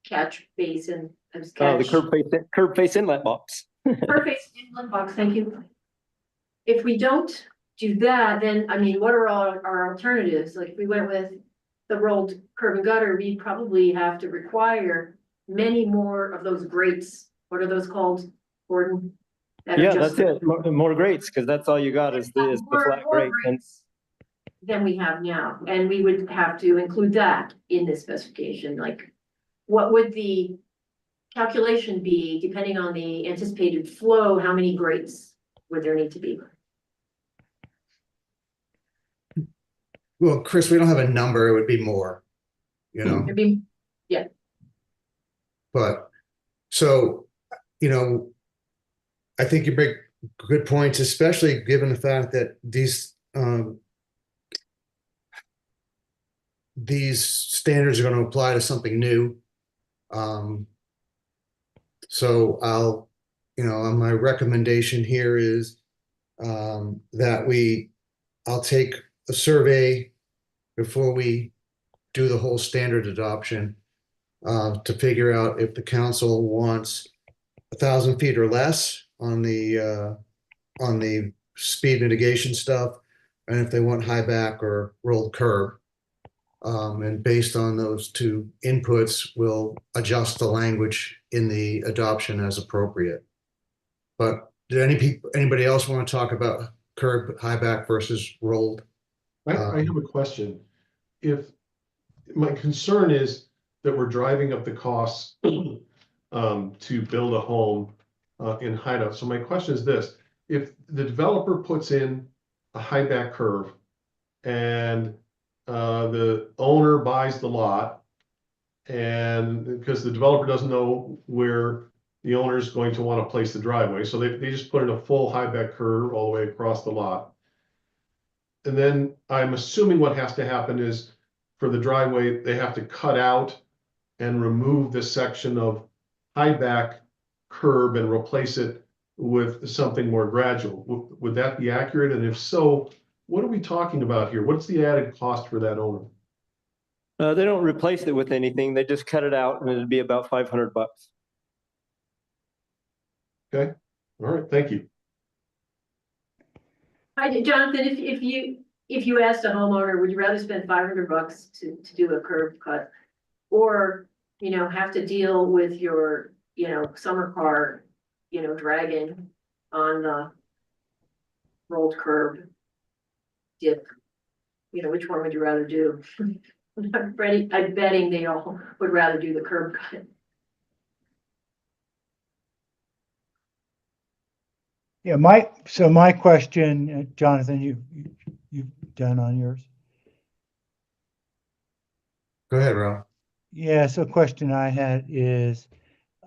catch basin. The curb face inlet box. Curb face inlet box, thank you. If we don't do that, then, what are our alternatives? Like if we went with the rolled curb and gutter, we'd probably have to require many more of those grates. What are those called, Gordon? Yeah, that's it. More grates, because that's all you got is the flat grate. Than we have now, and we would have to include that in this specification. Like, what would the calculation be depending on the anticipated flow? How many grates would there need to be? Well, Chris, we don't have a number. It would be more, It'd be, yeah. But so, I think you make good points, especially given the fact that these standards are going to apply to something new. So my recommendation here is that I'll take a survey before we do the whole standard adoption to figure out if the council wants 1,000 feet or less on the speed mitigation stuff, and if they want high back or rolled curb. And based on those two inputs, we'll adjust the language in the adoption as appropriate. But did anybody else want to talk about curb high back versus rolled? I have a question. If my concern is that we're driving up the costs to build a home in Hideout. So my question is this: if the developer puts in a high back curve and the owner buys the lot, and because the developer doesn't know where the owner is going to want to place the driveway, so they just put in a full high back curve all the way across the lot. And then I'm assuming what has to happen is for the driveway, they have to cut out and remove this section of high back curb and replace it with something more gradual. Would that be accurate? And if so, what are we talking about here? What's the added cost for that owner? They don't replace it with anything. They just cut it out, and it'd be about $500. Okay. All right. Thank you. Jonathan, if you asked a homeowner, would you rather spend $500 to do a curb cut, or have to deal with your summer car dragging on the rolled curb dip? Which one would you rather do? I'm betting they all would rather do the curb cut. Yeah, my question, Jonathan, you've done on yours. Go ahead, Rob. Yeah, so question I had is,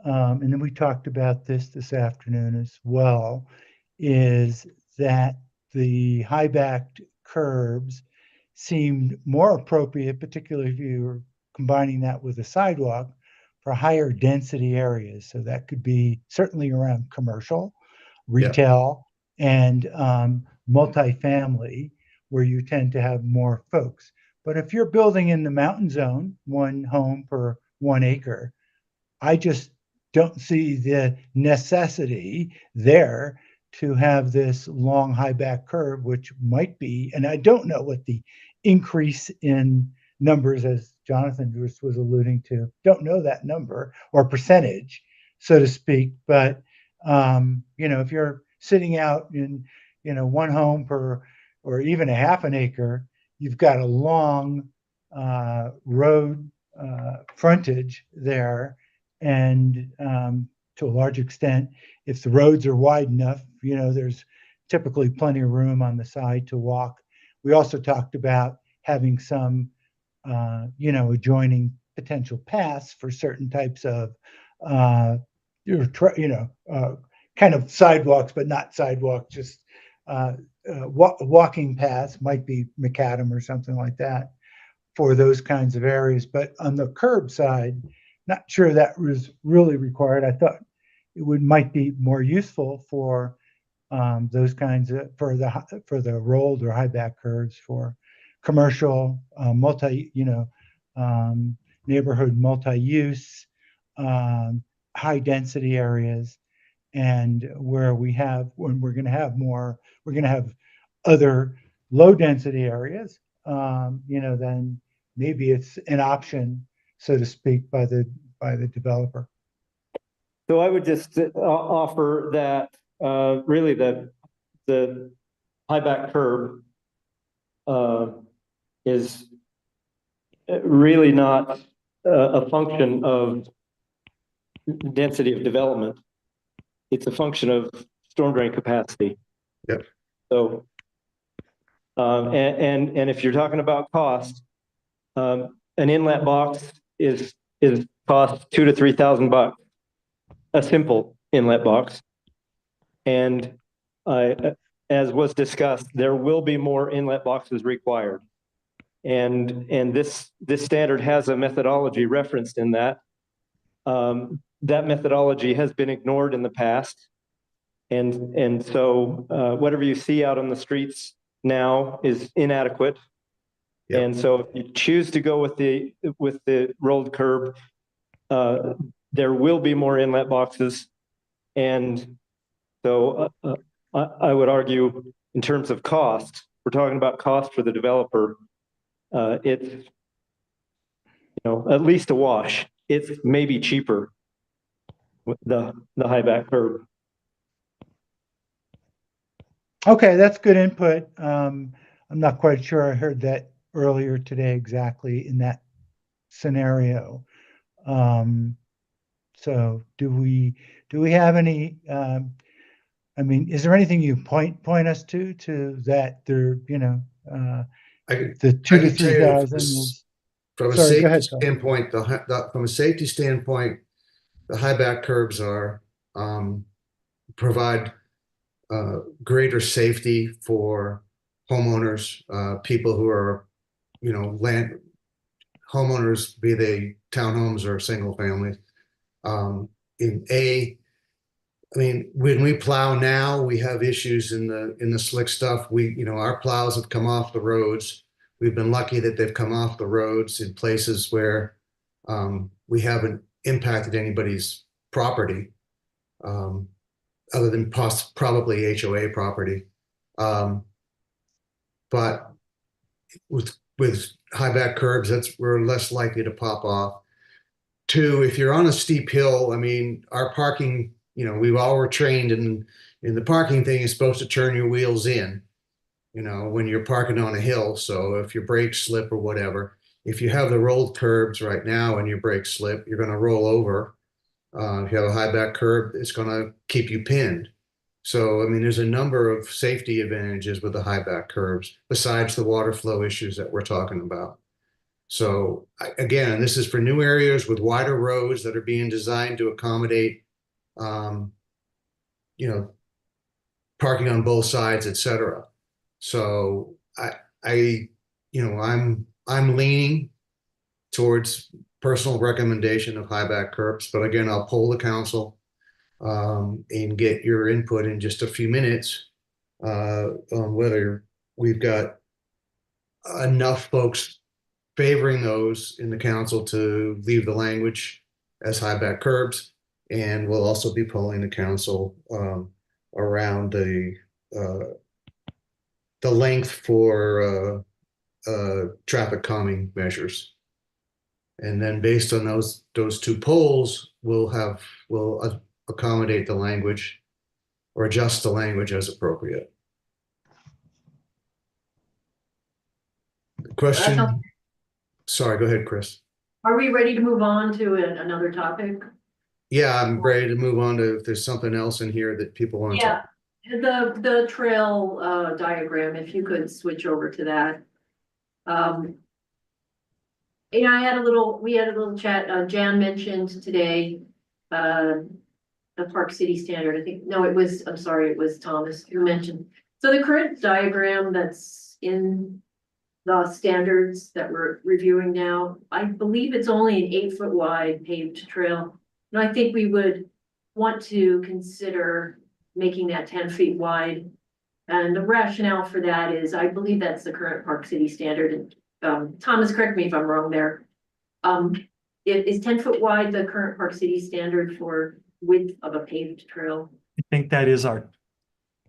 and then we talked about this afternoon as well, is that the high backed curbs seemed more appropriate, particularly if you were combining that with a sidewalk, for higher density areas. So that could be certainly around commercial, retail, and multifamily, where you tend to have more folks. But if you're building in the mountain zone, one home per 1 acre, I just don't see the necessity there to have this long high back curve, which might be, and I don't know what the increase in numbers, as Jonathan was alluding to, don't know that number or percentage, so to speak. But if you're sitting out in, one home per, or even a half an acre, you've got a long road frontage there. And to a large extent, if the roads are wide enough, there's typically plenty of room on the side to walk. We also talked about having some, adjoining potential paths for certain types of, kind of sidewalks, but not sidewalks, just walking paths, might be macadam or something like that for those kinds of areas. But on the curb side, not sure that was really required. I thought it might be more useful for those kinds of, for the rolled or high back curves for commercial, neighborhood multi-use, high density areas, and when we're going to have more, we're going to have other low density areas, then maybe it's an option, so to speak, by the developer. So I would just offer that really the high back curb is really not a function of density of development. It's a function of storm drain capacity. Yep. So, and if you're talking about cost, an inlet box is cost $2,000 to $3,000, a simple inlet box. And as was discussed, there will be more inlet boxes required. And this standard has a methodology referenced in that. That methodology has been ignored in the past. And so whatever you see out on the streets now is inadequate. Yep. And so if you choose to go with the rolled curb, there will be more inlet boxes. And so I would argue in terms of cost, we're talking about cost for the developer. It's at least a wash. It's maybe cheaper with the high back curb. Okay, that's good input. I'm not quite sure I heard that earlier today exactly in that scenario. So do we have any? Is there anything you point us to that there? The 2,000 to 3,000 is. From a Sorry, go safety ahead, Tom. standpoint, from a safety standpoint, the high back curbs are provide greater safety for homeowners, people who are, land homeowners, be they townhomes or single families. When we plow now, we have issues in the slick stuff. Our plows have come off the roads. We've been lucky that they've come off the roads in places where we haven't impacted anybody's property, other than probably HOA property. But with high back curbs, we're less likely to pop off. Two, if you're on a steep hill, our parking, we all were trained in the parking thing is supposed to turn your wheels in, when you're parking on a hill. So if your brakes slip or whatever, if you have the rolled curbs right now and your brakes slip, you're going to roll over. If you have a high back curb, it's going to keep you pinned. So, there's a number of safety advantages with the high back curbs besides the water flow issues that we're talking about. So again, this is for new areas with wider roads that are being designed to accommodate, parking on both sides, etc. So I'm leaning towards personal recommendation of high back curbs, but again, I'll poll the council and get your input in just a few minutes on whether we've got enough folks favoring those in the council to leave the language as high back curbs. And we'll also be polling the council around the length for traffic calming measures. And then based on those two polls, we'll accommodate the language or adjust the language as appropriate. Question. Sorry, go ahead, Chris. Are we ready to move on to another topic? Yeah, I'm ready to move on to if there's something else in here that people want to Yeah, talk. the trail diagram, if you could switch over to that. You know, we had a little chat, Jan mentioned today, the Park City standard, I think, no, I'm sorry, it was Thomas who mentioned. So the current diagram that's in the standards that we're reviewing now, I believe it's only an 8-foot wide paved trail. And I think we would want to consider making that 10 feet wide. And the rationale for that is, I believe that's the current Park City standard. And Thomas, correct me if I'm wrong there. Is 10 foot wide the current Park City standard for width of a paved trail? I think that is our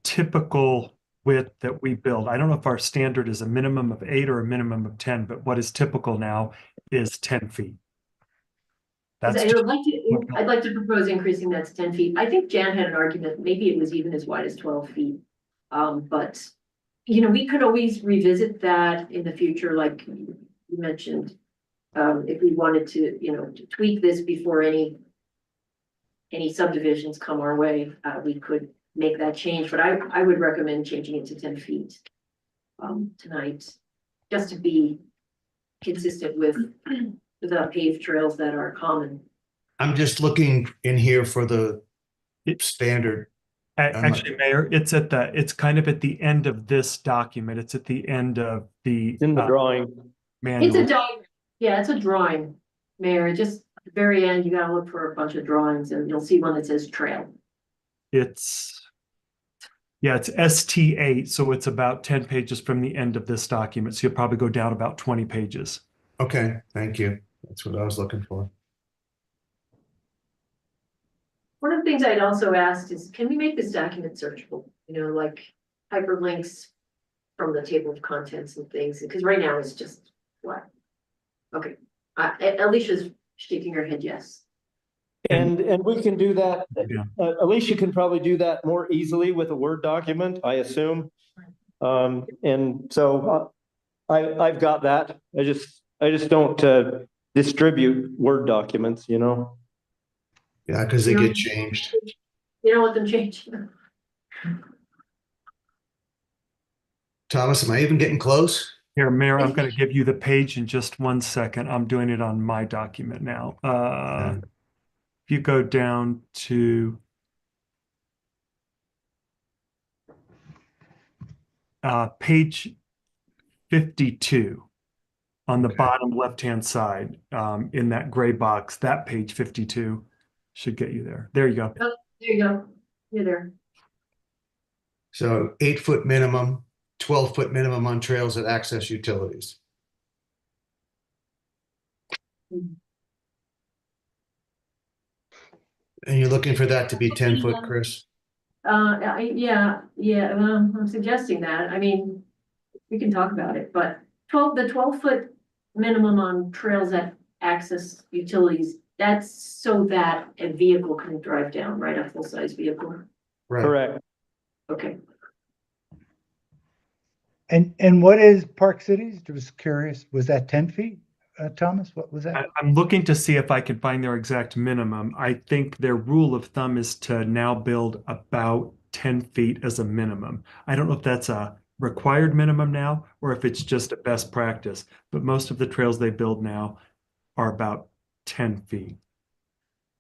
typical width that we build. I don't know if our standard is a minimum of 8 or a minimum of 10, but what is typical now is 10 feet. That's I'd like to propose increasing that to 10 feet. I think Jan had an argument, maybe it was even as wide as 12 feet. But, you know, we could always revisit that in the future, like you mentioned. If we wanted to, you know, to tweak this before any subdivisions come our way, we could make that change, but I would recommend changing it to 10 feet tonight, just to be consistent with the paved trails that are common. I'm just looking in here for the standard. Actually, Mayor, it's kind of at the end of this document. It's at the end of the In the drawing. manual. It's a diagram. Yeah, it's a drawing, Mayor. Just at the very end, you gotta look for a bunch of drawings and you'll see one that says trail. It's ST8, so it's about 10 pages from the end of this document. So you'll probably go down about 20 pages. Okay, thank you. That's what I was looking for. One of the things I'd also asked is, can we make this document searchable? You know, like hyperlinks from the table of contents and things, because right now it's just what? Okay, Alicia's shaking her head yes. And we can do that. Yeah. Alicia can probably do that more easily with a Word document, I assume. And so I've got that. I just don't distribute Word documents, you know. Yeah, because they get changed. You don't want them changed. Thomas, am I even getting close? Here, Mayor, I'm going to give you the page in just 1 second. I'm doing it on my document now. Okay. If you go down to page 52 on the bottom left-hand side, in that gray box, that page 52 should get you there. There you go. Oh, there you go. You're there. So 8-foot minimum, 12-foot minimum on trails that access utilities. And you're looking for that to be 10-foot, Chris? Yeah, I'm suggesting that. I mean, we can talk about it, but the 12-foot minimum on trails that access utilities, that's so that a vehicle can drive down, right? A full-size vehicle. Right. Correct. Okay. And what is Park Cities? Just curious, was that 10 feet, Thomas? What was that? I'm looking to see if I can find their exact minimum. I think their rule of thumb is to now build about 10 feet as a minimum. I don't know if that's a required minimum now or if it's just a best practice, but most of the trails they build now are about 10 feet.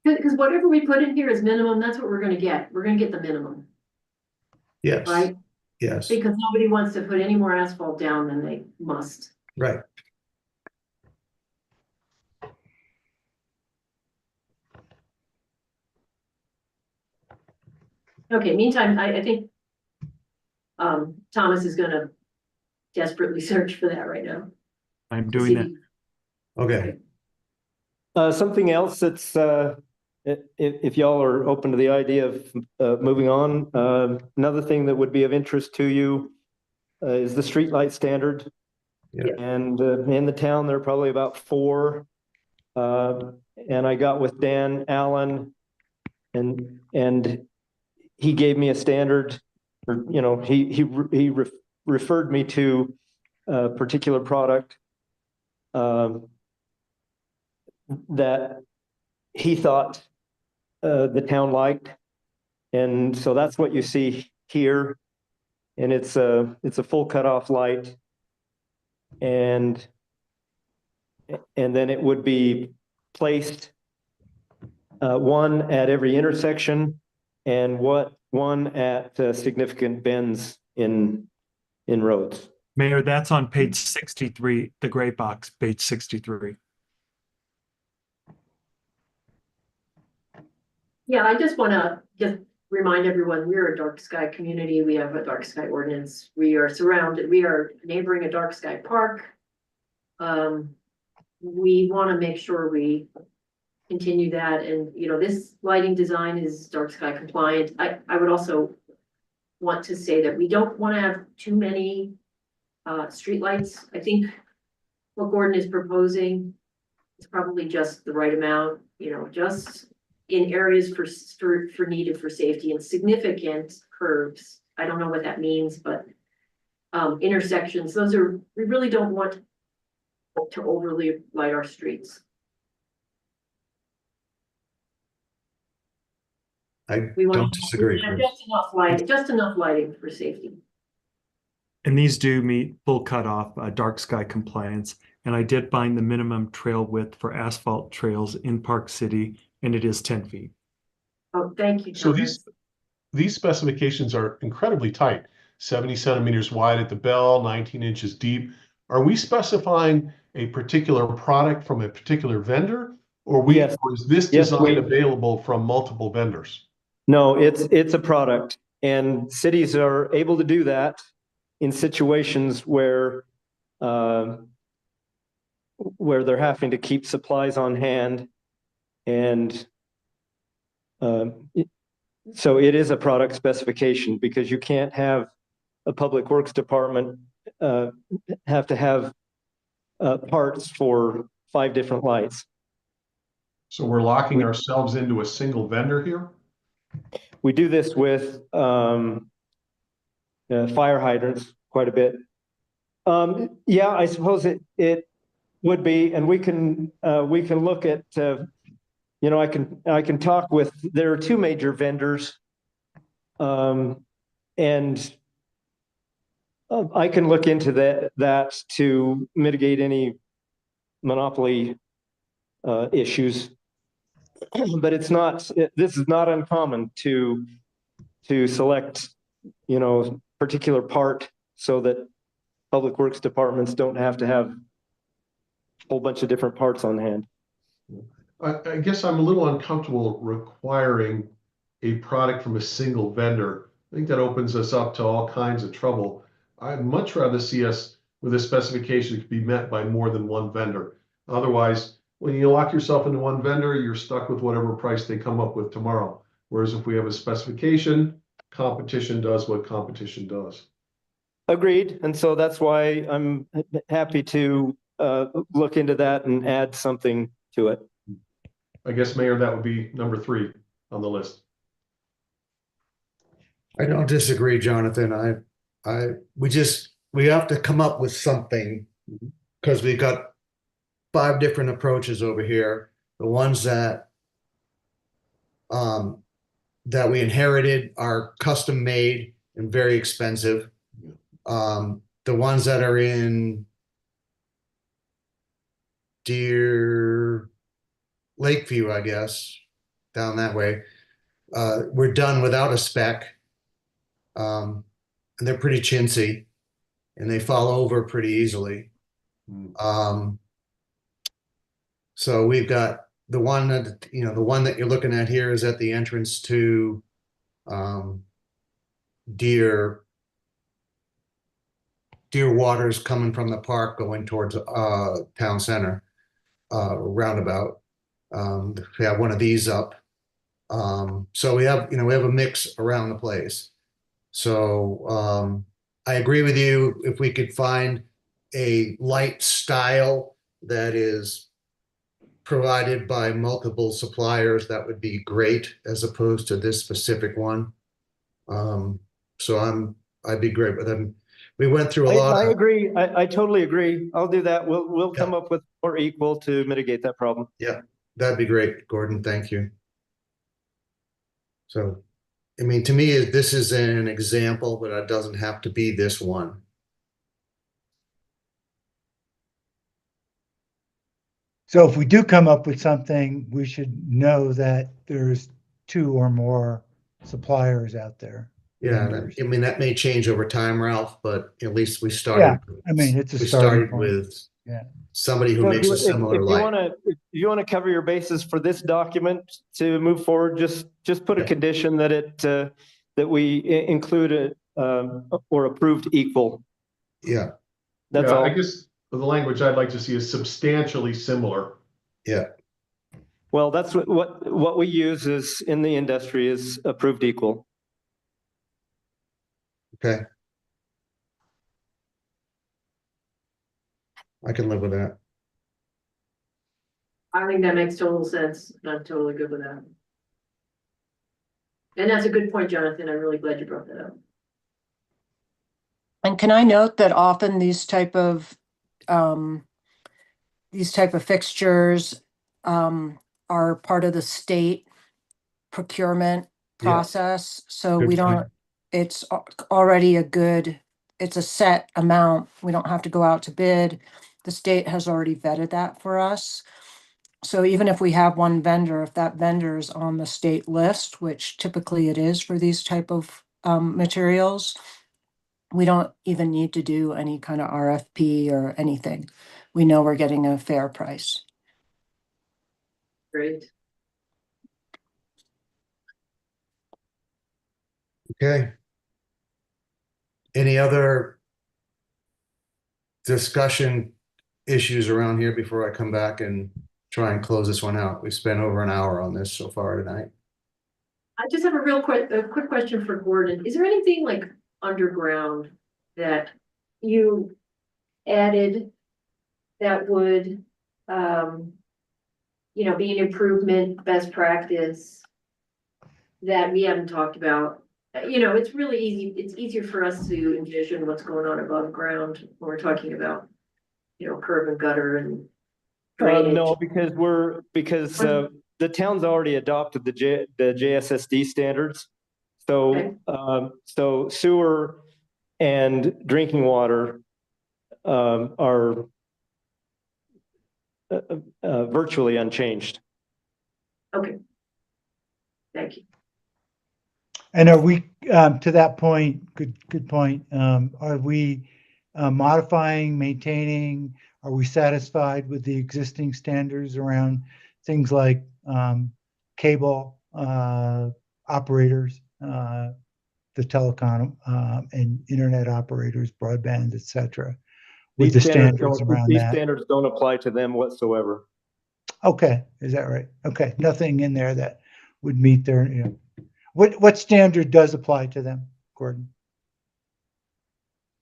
Because whatever we put in here is minimum, that's what we're gonna get. We're gonna get the minimum, Yes. right? Yes. Because nobody wants to put any more asphalt down than they must. Right. Okay, meantime, I think Thomas is gonna desperately search for that right now. I'm doing that. Okay, Something else that's, if y'all are open to the idea of moving on, another thing that would be of interest to you is the streetlight standard. Yeah. And in the town, there are probably about 4. And I got with Dan Allen, and he gave me a standard, or he referred me to a particular product that he thought the town liked, and so that's what you see here, and it's a full cutoff light, and then it would be placed one at every intersection and one at significant bends in roads. Mayor, that's on page 63, the gray box, page 63. Yeah, I just wanna just remind everyone, we're a dark sky community. We have a dark sky ordinance. We are neighboring a dark sky park. We wanna make sure we continue that, and this lighting design is dark sky compliant. I would also want to say that we don't wanna have too many streetlights. I think what Gordon is proposing is probably just the right amount, just in areas for needed for safety and significant curves. I don't know what that means, but intersections, we really don't want to overly light our streets. We want don't disagree, Chris. just enough lighting for safety. And these do meet full cutoff, dark sky compliance. And I did find the minimum trail width for asphalt trails in Park City, and it is 10 feet. Oh, thank you, So Thomas. these specifications are incredibly tight, 70 centimeters wide at the bell, 19 inches deep. Are we specifying a particular product from a particular vendor, or Yes. or is this Yes, design available from multiple vendors? No, it's a product, and cities are able to do that in situations where they're having to keep supplies on hand, and so it is a product specification, because you can't have a public works department have to have parts for 5 different lights. So we're locking ourselves into a single vendor here? We do this with fire hydrants quite a bit. Yeah, I suppose it would be, and we can look at, I can talk with, there are 2 major vendors, and I can look into that to mitigate any monopoly issues. But this is not uncommon to select, particular part so that public works departments don't have to have a whole bunch of different parts on hand. I guess I'm a little uncomfortable requiring a product from a single vendor. I think that opens us up to all kinds of trouble. I'd much rather see us with a specification that could be met by more than one vendor. Otherwise, when you lock yourself into one vendor, you're stuck with whatever price they come up with tomorrow. Whereas if we have a specification, competition does what competition does. Agreed. And so that's why I'm happy to look into that and add something to it. I guess, Mayor, that would be number 3 on the list. I don't disagree, Jonathan. We have to come up with something, because we've got 5 different approaches over here. The ones that we inherited are custom made and very expensive. The ones that are in Lakeview, I guess, down that way, we're done without a spec. And they're pretty chintzy, and they fall over pretty easily. So we've got the one that you're looking at here is at the entrance to Deer Waters, coming from the park going towards town center. roundabout. We have one of these up. So we have, we have a mix around the place. So I agree with you. If we could find a light style that is provided by multiple suppliers, that would be great, as opposed to this specific one. So I'd be great with them. We went through a lot I of, agree. I totally agree. I'll do that. We'll come Yeah. up with more equal to mitigate that problem. yeah, that'd be great, Gordon. Thank you. So, I mean, to me, this is an example, but it doesn't have to be this one. So if we do come up with something, we should know that there's 2 or more suppliers out there. Yeah, vendors. I mean, that may change over time, Ralph, but at least we Yeah, started. I mean, it's a We starting started point. with Yeah. somebody who So makes a if similar you light. want to, if you want to cover your bases for this document to move forward, just put a Yeah. condition that that we include or approved equal. Yeah, That's Yeah, all. I guess the language I'd like to see is substantially similar. yeah, Well, that's what we use is in the industry is approved equal. okay. I can live with that. I think that makes total sense. I'm totally good with that. And that's a good point, Jonathan. I'm really glad you brought that up. And can I note that often these type of fixtures are part of the state procurement Yeah. process, so Good we point. don't, it's already it's a set amount. We don't have to go out to bid. The state has already vetted that for us. So even if we have one vendor, if that vendor is on the state list, which typically it is for these type of materials, we don't even need to do any kind of RFP or anything. We know we're getting a fair price. Great. Okay. Any other discussion issues around here before I come back and try and close this one out? We spent over an hour on this so far tonight. I just have a quick question for Gordon. Is there anything like underground that you added that would, be an improvement, best practice that we haven't talked about? It's really easy. It's easier for us to envision what's going on above ground when we're talking about, curb and gutter and drainage. No, because the town's already adopted the JSSD standards. So Okay. so sewer and drinking water are virtually unchanged. Okay. Thank you. And are we, to that point, good point, are we modifying, maintaining, are we satisfied with the existing standards around things like cable operators, the telecom and internet operators, broadband, et cetera, with the standards around These that? standards don't apply to them whatsoever. Okay, is that right? Okay, nothing in there that would meet their, what standard does apply to them, Gordon?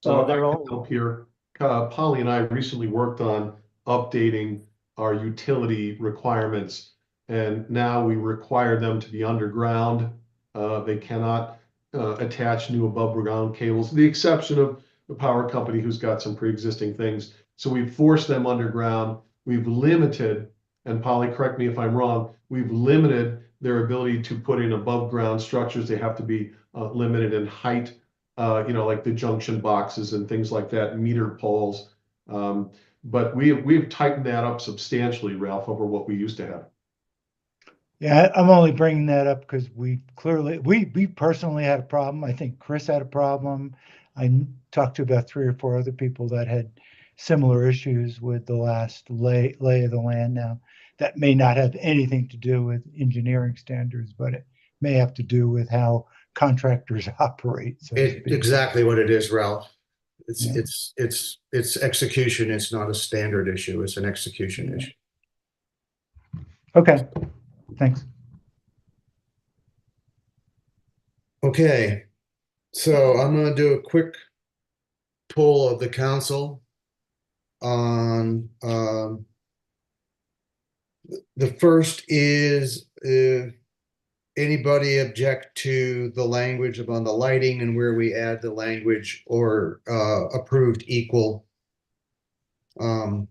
So I They're can all help here. Polly and I recently worked on updating our utility requirements. And now we require them to be underground. They cannot attach new above ground cables, the exception of the power company who's got some pre-existing things. So we've forced them underground. We've limited, and Polly, correct me if I'm wrong, we've limited their ability to put in above ground structures. They have to be limited in height, like the junction boxes and things like that, meter poles. But we've tightened that up substantially, Ralph, over what we used to have. Yeah, I'm only bringing that up because we personally had a problem. I think Chris had a problem. I talked to about 3 or 4 other people that had similar issues with the last lay of the land now. That may not have anything to do with engineering standards, but it may have to do with how contractors operate, so to speak. Exactly what it is, Ralph. Yeah. It's execution. It's not a standard issue. It's an execution issue. Okay, thanks. Okay, so I'm gonna do a quick poll of the council on, the first is, if anybody object to the language on the lighting and where we add the language or, approved equal. Um,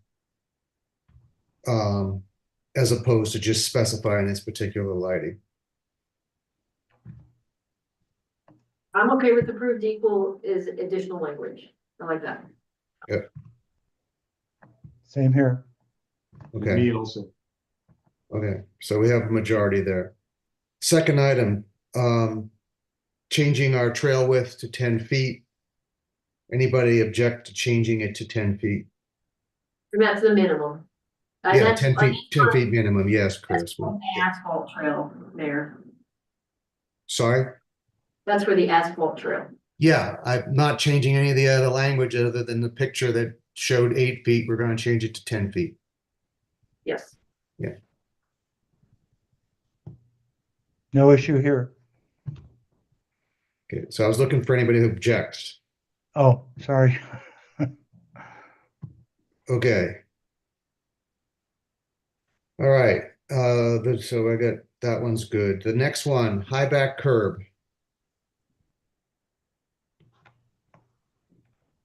as opposed to just specifying this particular lighting. I'm okay with approved equal is additional language. I like that. Same here. Okay, Me also. okay, so we have a majority there. Second item, changing our trail width to 10 feet. Anybody object to changing it to 10 feet? And that's the minimum. And Yeah, that's 10 feet, 10 feet minimum, yes, That's Chris. for the asphalt trail there. Sorry? That's for the asphalt trail. Yeah, I'm not changing any of the other language other than the picture that showed 8 feet. We're gonna change it to 10 feet. Yes. No issue here. Okay, so I was looking for anybody who objects. Oh, sorry. Okay. All right, so I got, that one's good. The next one, high back curb.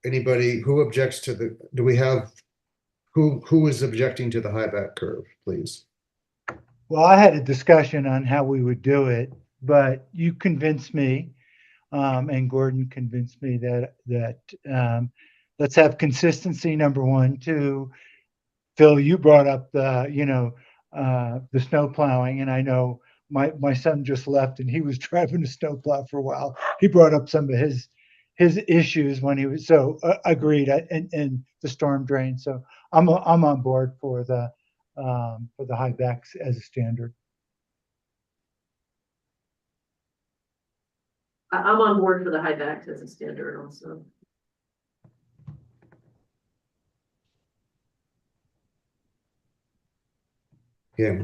Anybody who objects to the, do we have, who is objecting to the high back curve, please? Well, I had a discussion on how we would do it, but you convinced me, and Gordon convinced me that let's have consistency, number one. Two, Phil, you brought up the snow plowing, and I know my son just left and he was driving a snow plow for a while. He brought up some of his issues when he was agreed, and the storm drain. So I'm on board for the high backs as a standard. I'm on board for the high backs as a standard also. Yeah,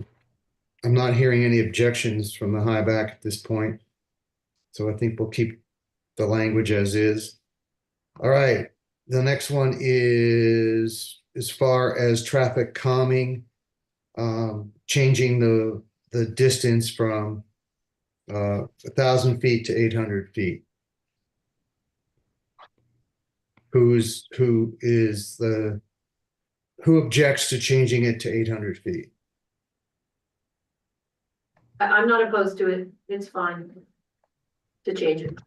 I'm not hearing any objections from the high back at this point. So I think we'll keep the language as is. All right, the next one is as far as traffic calming, changing the distance from 1,000 feet to 800 feet. Who objects to changing it to 800 feet? I'm not opposed to it. It's fine to change it.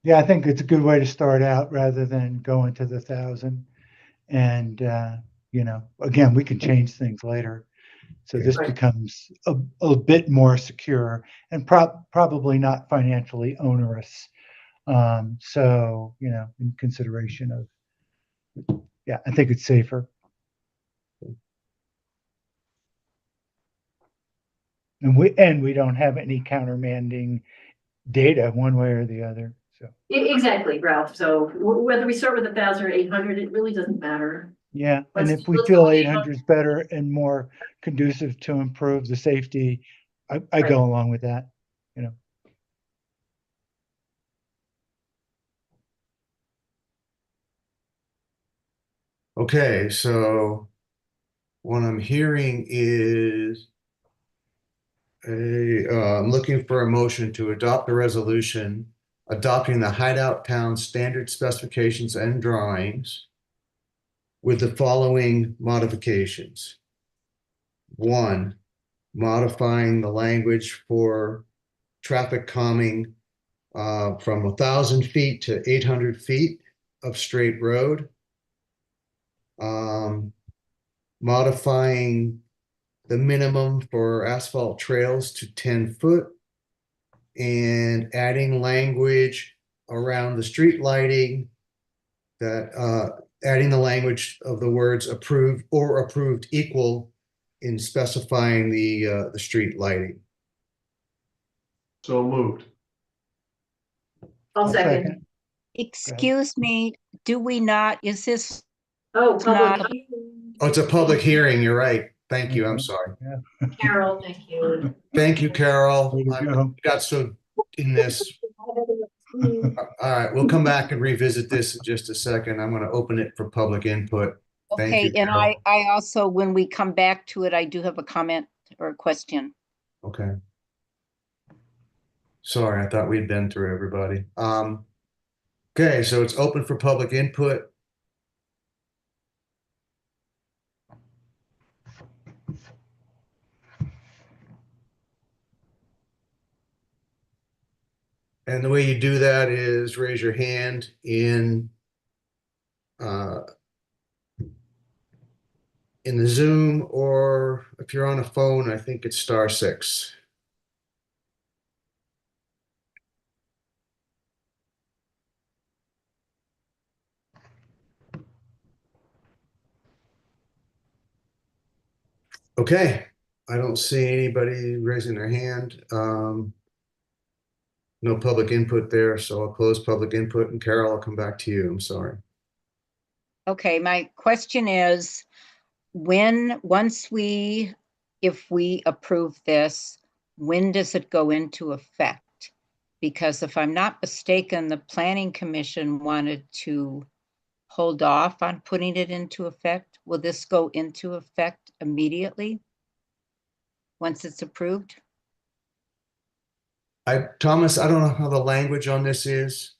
Yeah, I think it's a good way to start out rather than going to the 1,000. And again, we can change things later. So this Right. becomes a bit more secure and probably not financially onerous. So, in consideration of, yeah, I think it's safer. And we don't have any countermanding data one way or the other. So Exactly, Ralph. So whether we start with 1,000 or 800, it really doesn't matter. yeah, and Let's- if we let's feel go 800 is better and more conducive to improve the safety, I go along with that. Okay, so what I'm hearing is I'm looking for a motion to adopt a resolution adopting the Hideout Town standard specifications and drawings with the following modifications. One, modifying the language for traffic calming from 1,000 feet to 800 feet of straight road. Modifying the minimum for asphalt trails to 10 foot and adding language around the street lighting that adding the language of the words approved or approved equal in specifying the street lighting. So moved. I'll second. Excuse me, do we not, is this Oh, not- public. Oh, it's a public hearing, you're right. Thank you. I'm sorry. Carol, thank you. Thank you, Carol. Way to I go. got so in this. All right, we'll come back and revisit this in just a second. I'm going to open it for public input. Thank Okay, you, and Carol. I also, when we come back to it, I do have a comment or a question. Okay. Sorry, I thought we'd been through everybody. Okay, so it's open for public input. And the way you do that is raise your hand uh, in the Zoom, or if you're on a phone, I think it's *6. Okay, I don't see anybody raising their hand. No public input there, so I'll close public input, and Carol, I'll come back to you. I'm sorry. Okay, my question is, if we approve this, when does it go into effect? Because if I'm not mistaken, the planning commission wanted to hold off on putting it into effect. Will this go into effect immediately once it's approved? Thomas, I don't know how the language on this is,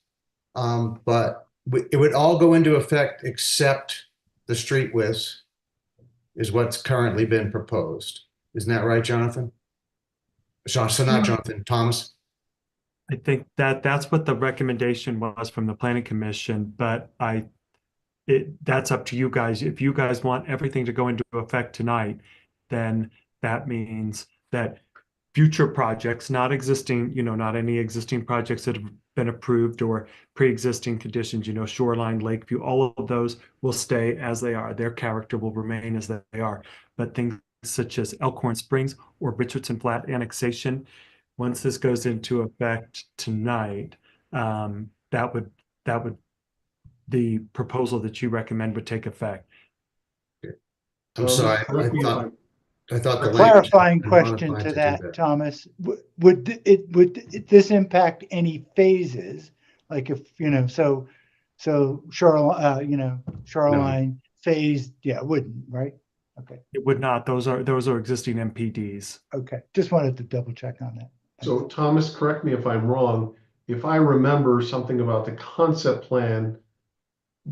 but it would all go into effect except the street widths is what's currently been proposed. Isn't that right, Jonathan? So not Jonathan, Thomas. I think that that's what the recommendation was from the planning commission, but that's up to you guys. If you guys want everything to go into effect tonight, then that means that future projects, not existing, not any existing projects that have been approved or pre-existing conditions, shoreline, Lakeview, all of those will stay as they are. Their character will remain as they are. But things such as Elkhorn Springs or Richardson Flat annexation, once this goes into effect tonight, that would the proposal that you recommend would take effect. I'm sorry. correct me if I'm- I thought the A language Clarifying had been question modified to do that, Thomas, would this impact any phases? Like if, so shoreline phase, yeah, it wouldn't, right? Okay, It would not. Those are existing MPDs. okay. Just wanted to double check on that. So Thomas, correct me if I'm wrong. If I remember something about the concept plan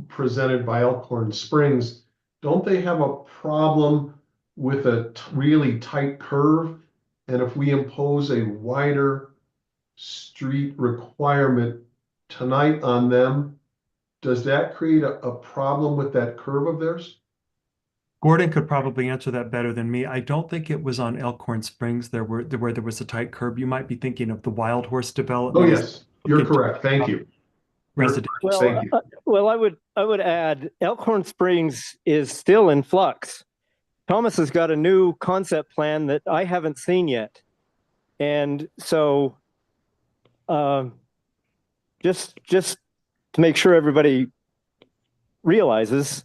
presented by Elkhorn Springs, don't they have a problem with a really tight curve? And if we impose a wider street requirement tonight on them, does that create a problem with that curve of theirs? Gordon could probably answer that better than me. I don't think it was on Elkhorn Springs where there was a tight curb. You might be thinking of the Wild Horse Oh, development. yes, you're correct. Thank you. Residential. Well, Thank you. well, I would add Elkhorn Springs is still in flux. Thomas has got a new concept plan that I haven't seen yet. And so just to make sure everybody realizes,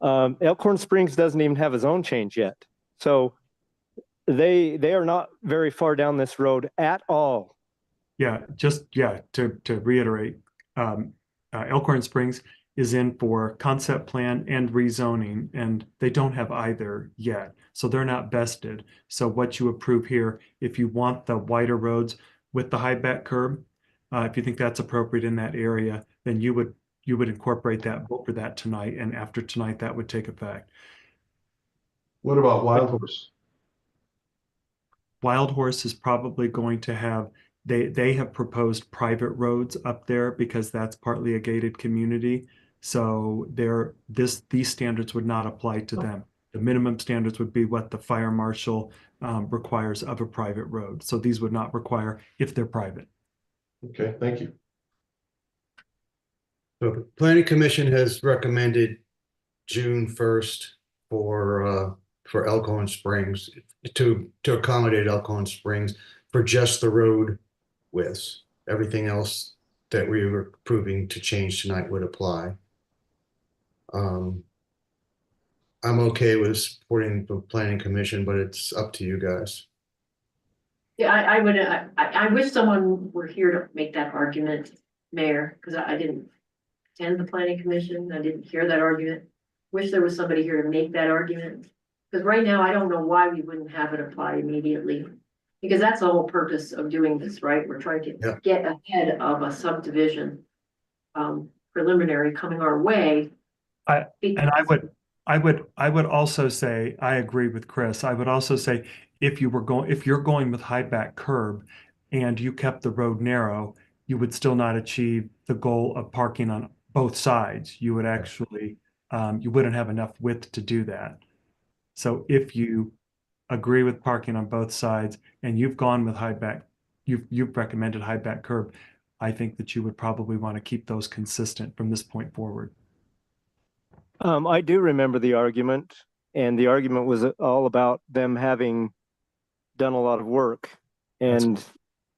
Elkhorn Springs doesn't even have a zone change yet. So they are not very far down this road at all. To reiterate, Elkhorn Springs is in for concept plan and rezoning, and they don't have either yet. So they're not vested. So what you approve here, if you want the wider roads with the high back curb, if you think that's appropriate in that area, then you would incorporate that, vote for that tonight, and after tonight, that would take effect. What about Wild Horse? Wild Horse is probably going to have, they have proposed private roads up there because that's partly a gated community. So these standards would not apply to them. The minimum standards would be what the fire marshal requires of a private road. So these would not require if they're private. Okay, thank you. So the planning commission has recommended June 1st for Elkhorn Springs to accommodate Elkhorn Springs for just the road widths. Everything else that we were approving to change tonight would apply. I'm okay with supporting the planning commission, but it's up to you guys. Yeah, I would, I wish someone were here to make that argument, Mayor, because I didn't attend the planning commission. I didn't hear that argument. Wish there was somebody here to make that argument. Because right now, I don't know why we wouldn't have it apply immediately. Because that's the whole purpose of doing this, right? We're trying Yeah. to get ahead of a subdivision preliminary coming our way. And I would also say, I agree with Chris. I would also say if you're going with high back curb and you kept the road narrow, you would still not achieve the goal of parking on both sides. You would actually, you wouldn't have enough width to do that. So if you agree with parking on both sides and you've gone with high back, you've recommended high back curb, I think that you would probably want to keep those consistent from this point forward. I do remember the argument, and the argument was all about them having done a lot of work, and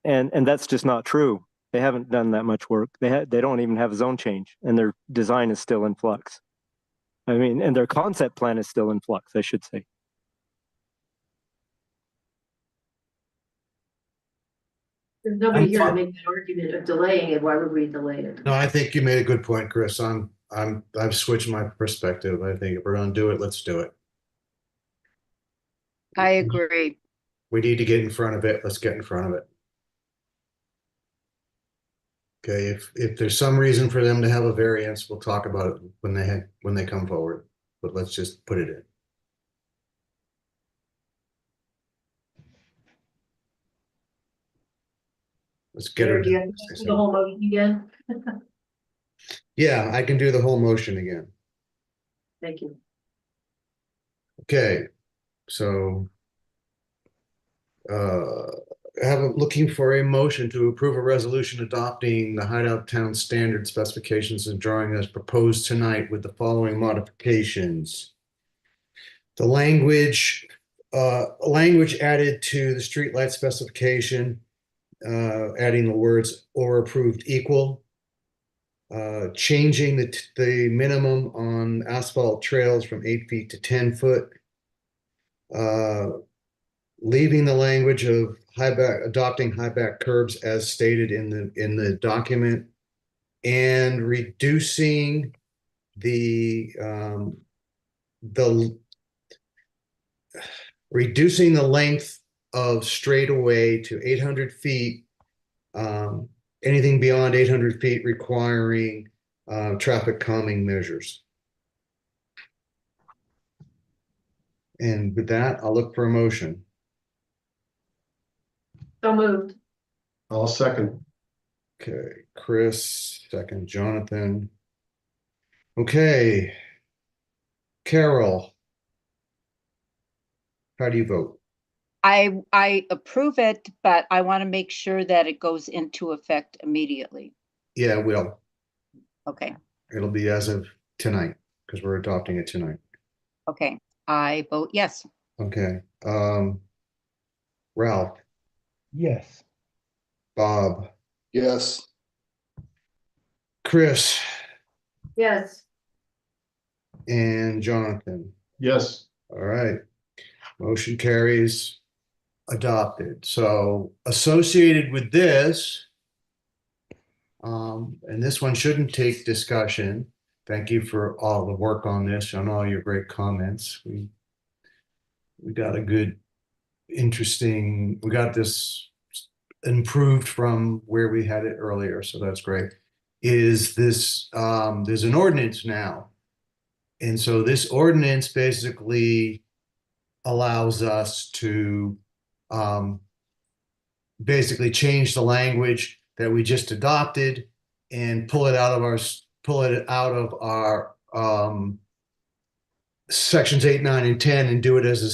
that's just not true. They haven't done that much work. They don't even have a zone change, and their design is still in flux. I mean, and their concept plan is still in flux, I should say. There's nobody I'm here to fine. make that argument of delaying it. Why would we delay it? No, I think you made a good point, Chris. I've switched my perspective. I think if we're gonna do it, let's do it. I agree. We need to get in front of it. Let's get in front of it. Okay, if there's some reason for them to have a variance, we'll talk about it when they come forward. But let's just put it in. Let's get Mayor, her do you done. have to do the whole motion again? Yeah, I can do the whole motion again. Thank you. Okay, so looking for a motion to approve a resolution adopting the Hideout Town Standard specifications and drawing as proposed tonight with the following modifications. The language added to the streetlight specification, adding the words or approved equal. Changing the minimum on asphalt trails from 8 feet to 10 foot. Leaving the language of adopting high back curbs as stated in the document, and reducing the length of straightaway to 800 feet. Anything beyond 800 feet requiring traffic calming measures. And with that, I'll look for a motion. So moved. I'll second. Okay, Chris, second, Jonathan. Okay, Carol, how do you vote? I approve it, but I want to make sure that it goes into effect immediately. Yeah, will. Okay, It'll be as of tonight because we're adopting it tonight. okay. I vote yes. Okay, Ralph, Yes. Bob, Yes. Chris, Yes. and Jonathan. Yes. All right. Motion carries, adopted. So associated with this, and this one shouldn't take discussion. Thank you for all the work on this and all your great comments. We got a good, interesting, we got this improved from where we had it earlier, so that's great. Is this, there's an ordinance now. And so this ordinance basically allows us to basically change the language that we just adopted and pull it out of our sections 8, 9, and 10 and do it as a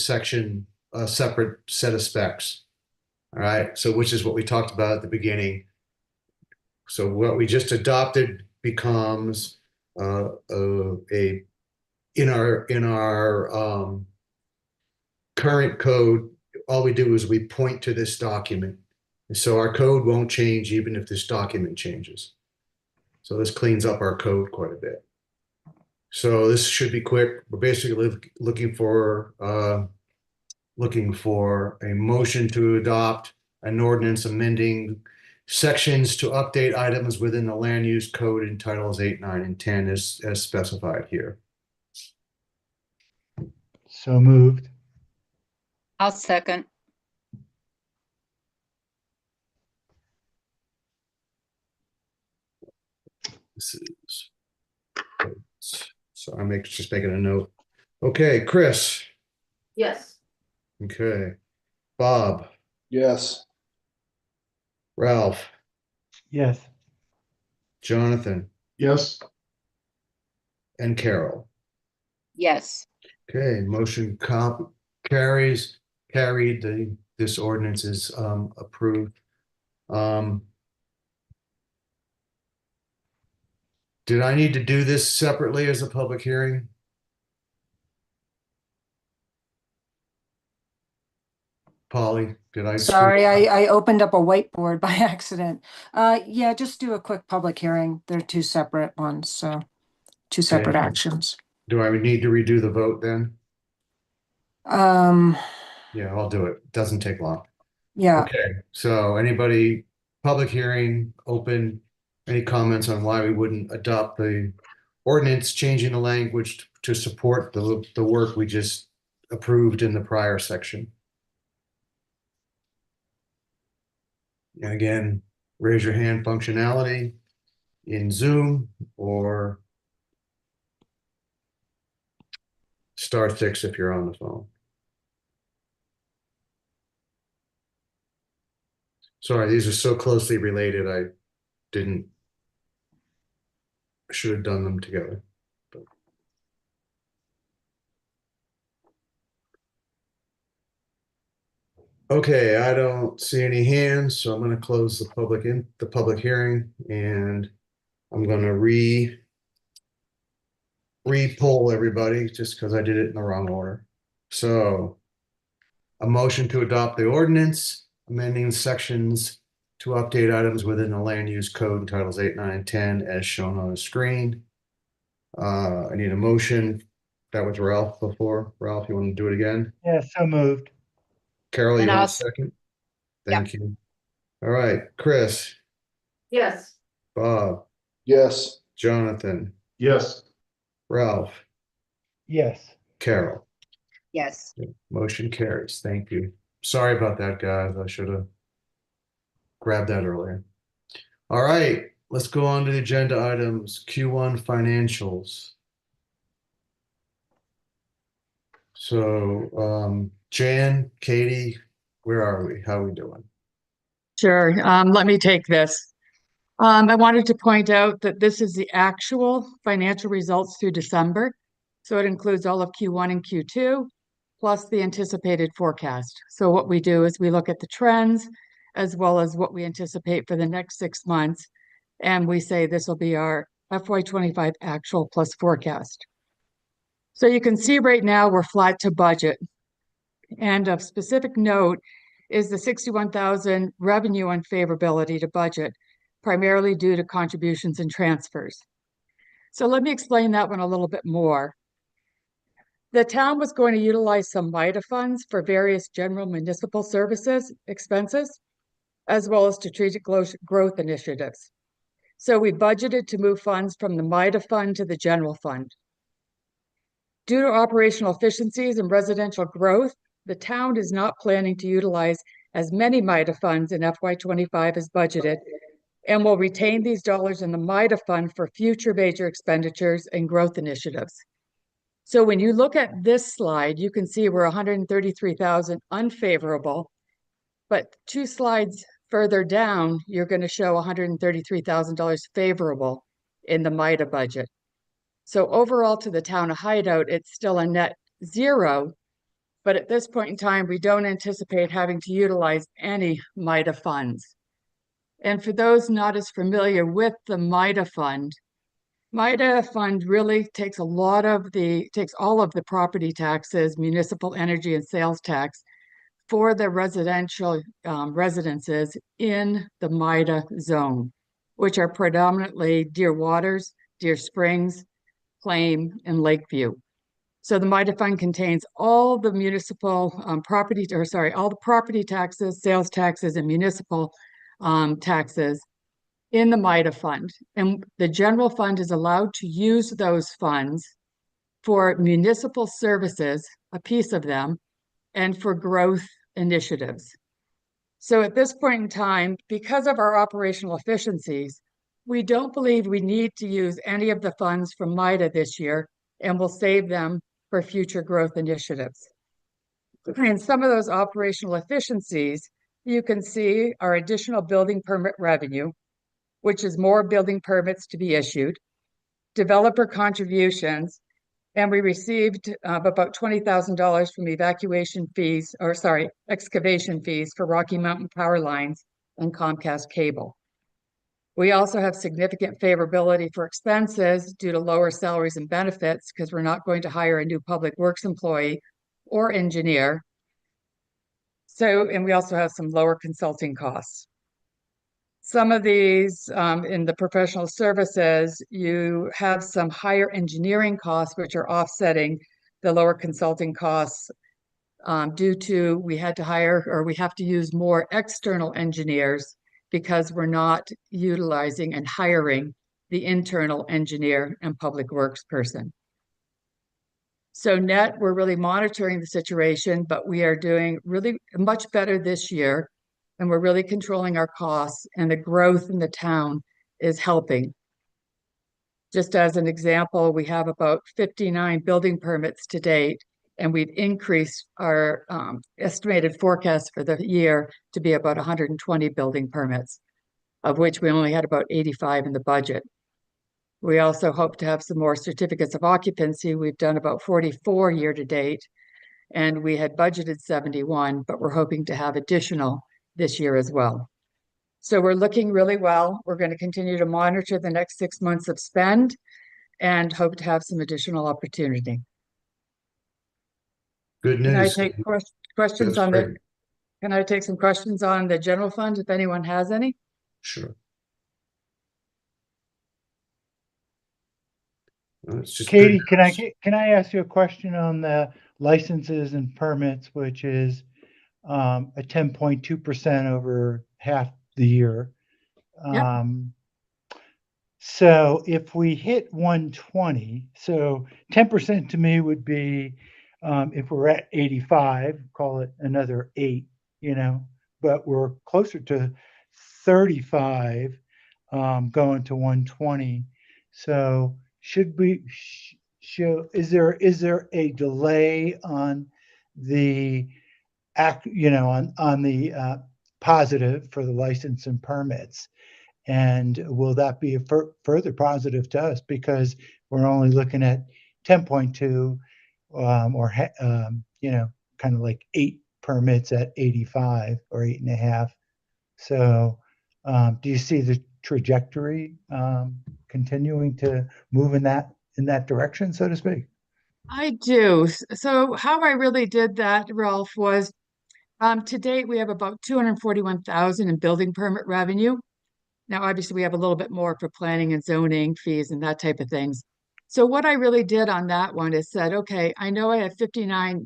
separate set of specs. All right, so which is what we talked about at the beginning. So what we just adopted becomes in our current code, all we do is we point to this document. And so our code won't change even if this document changes. So this cleans up our code quite a bit. So this should be quick. We're basically looking for a motion to adopt an ordinance amending sections to update items within the land use code in titles 8, 9, and 10 as specified here. So moved. I'll second. This is, so just making a note. Okay, Chris. Yes. Okay. Bob, Yes. Ralph, Yes. Jonathan, Yes, and Carol. Yes. Okay, motion carries, carried, this ordinance is approved. Did I need to do this separately as a public hearing? Polly, did I? Sorry, I opened up a whiteboard by accident. Yeah, just do a quick public hearing. They're two separate ones, so two separate actions. Do I need to redo the vote then? Um, Yeah, I'll do it. Doesn't take long. yeah, Okay, so anybody, public hearing, open, any comments on why we wouldn't adopt the ordinance changing the language to support the work we just approved in the prior section? And again, raise your hand functionality in Zoom or *6 if you're on the phone. Sorry, these are so closely related. I should have done them together. But. Okay, I don't see any hands, so I'm going to close the public hearing, and I'm going to re-poll everybody just because I did it in the wrong order. So, a motion to adopt the ordinance, amending sections to update items within the land use code in titles 8, 9, and 10 as shown on the screen. I need a motion. That was Ralph before. Ralph, you want to do it again? Yeah, so moved. Carol, you And want a I'll- second? Thank you. All right, Chris, Yes. Bob, Yes. Jonathan, yes, Ralph, Yes. Carol. Yes. Motion carries. Thank you. Sorry about that, guys. I should have grabbed that earlier. All right, let's go on to the agenda items. Q1 financials. So, Jan, Katie, where are we? How are we doing? Sure. Let me take this. I wanted to point out that this is the actual financial results through December. So it includes all of Q1 and Q2, plus the anticipated forecast. So what we do is we look at the trends as well as what we anticipate for the next 6 months. And we say this will be our FY25 actual plus forecast. So you can see right now we're flat to budget. And of specific note is the 61,000 revenue unfavorability to budget, primarily due to contributions and transfers. So let me explain that one a little bit more. The town was going to utilize some MIDA funds for various general municipal services expenses, as well as strategic growth initiatives. So we budgeted to move funds from the MIDA fund to the general fund. Due to operational efficiencies and residential growth, the town is not planning to utilize as many MIDA funds in FY25 as budgeted, and will retain these dollars in the MIDA fund for future major expenditures and growth initiatives. So when you look at this slide, you can see we're 133,000 unfavorable, but 2 slides further down, you're going to show $133,000 favorable in the MIDA budget. So overall to the town of Hideout, it's still a net 0, but at this point in time, we don't anticipate having to utilize any MIDA funds. And for those not as familiar with the MIDA fund really takes all of the property taxes, municipal energy and sales tax for the residential residences in the MIDA zone, which are predominantly Deer Waters, Deer Springs, Claim, and Lakeview. So the MIDA fund contains all the municipal all the property taxes, sales taxes, and municipal taxes in the MIDA fund. And the general fund is allowed to use those funds for municipal services, a piece of them, and for growth initiatives. So at this point in time, because of our operational efficiencies, we don't believe we need to use any of the funds from MIDA this year, and we'll save them for future growth initiatives. And some of those operational efficiencies you can see are additional building permit revenue, which is more building permits to be issued, developer contributions, and we received about $20,000 from excavation fees for Rocky Mountain Power Lines and Comcast Cable. We also have significant favorability for expenses due to lower salaries and benefits because we're not going to hire a new public works employee or engineer. And we also have some lower consulting costs. Some of these in the professional services, you have some higher engineering costs, which are offsetting the lower consulting costs due to we have to use more external engineers because we're not utilizing and hiring the internal engineer and public works person. So net, we're really monitoring the situation, but we are doing really much better this year. And we're really controlling our costs, and the growth in the town is helping. Just as an example, we have about 59 building permits to date, and we've increased our estimated forecast for the year to be about 120 building permits, of which we only had about 85 in the budget. We also hope to have some more certificates of occupancy. We've done about 44 year to date, and we had budgeted 71, but we're hoping to have additional this year as well. So we're looking really well. We're going to continue to monitor the next 6 months of spend and hope to have some additional opportunity. Good Can I news. take questions That's on great. can I take some questions on the general fund if anyone has any? Sure. Well, it's just Katie, good news. can I ask you a question on the licenses and permits, which is a 10.2% over half the year? Yep. So if we hit 120, so 10% to me would be if we're at 85, call it another 8, but we're closer to 35 going to 120. So should we is there a delay on the on the positive for the license and permits? And will that be a further positive to us because we're only looking at 10.2 or kind of like 8 permits at 85 or 8.5. So do you see the trajectory continuing to move in that direction, so to speak? I do. So how I really did that, Ralph, was to date, we have about 241,000 in building permit revenue. Now, obviously, we have a little bit more for planning and zoning fees and that type of things. So what I really did on that one is said, okay, I know I have 59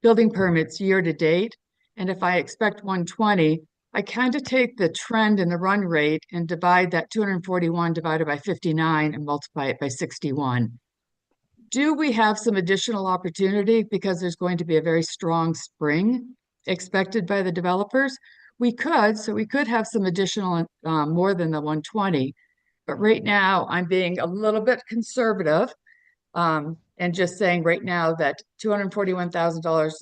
building permits year to date. And if I expect 120, I kind of take the trend and the run rate and divide that 241 divided by 59 and multiply it by 61. Do we have some additional opportunity because there's going to be a very strong spring expected by the developers? We could have some additional more than the 120, but right now I'm being a little bit conservative and just saying right now that $241,000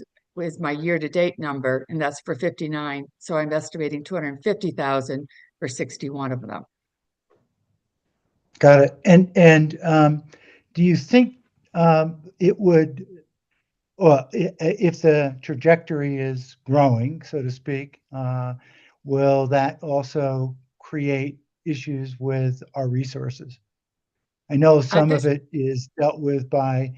is my year-to-date number, and that's for 59. So I'm estimating 250,000 for 61 of them. Got it. And do you think it would, well, if the trajectory is growing, so to speak, will that also create issues with our resources? I know some of it is dealt with by,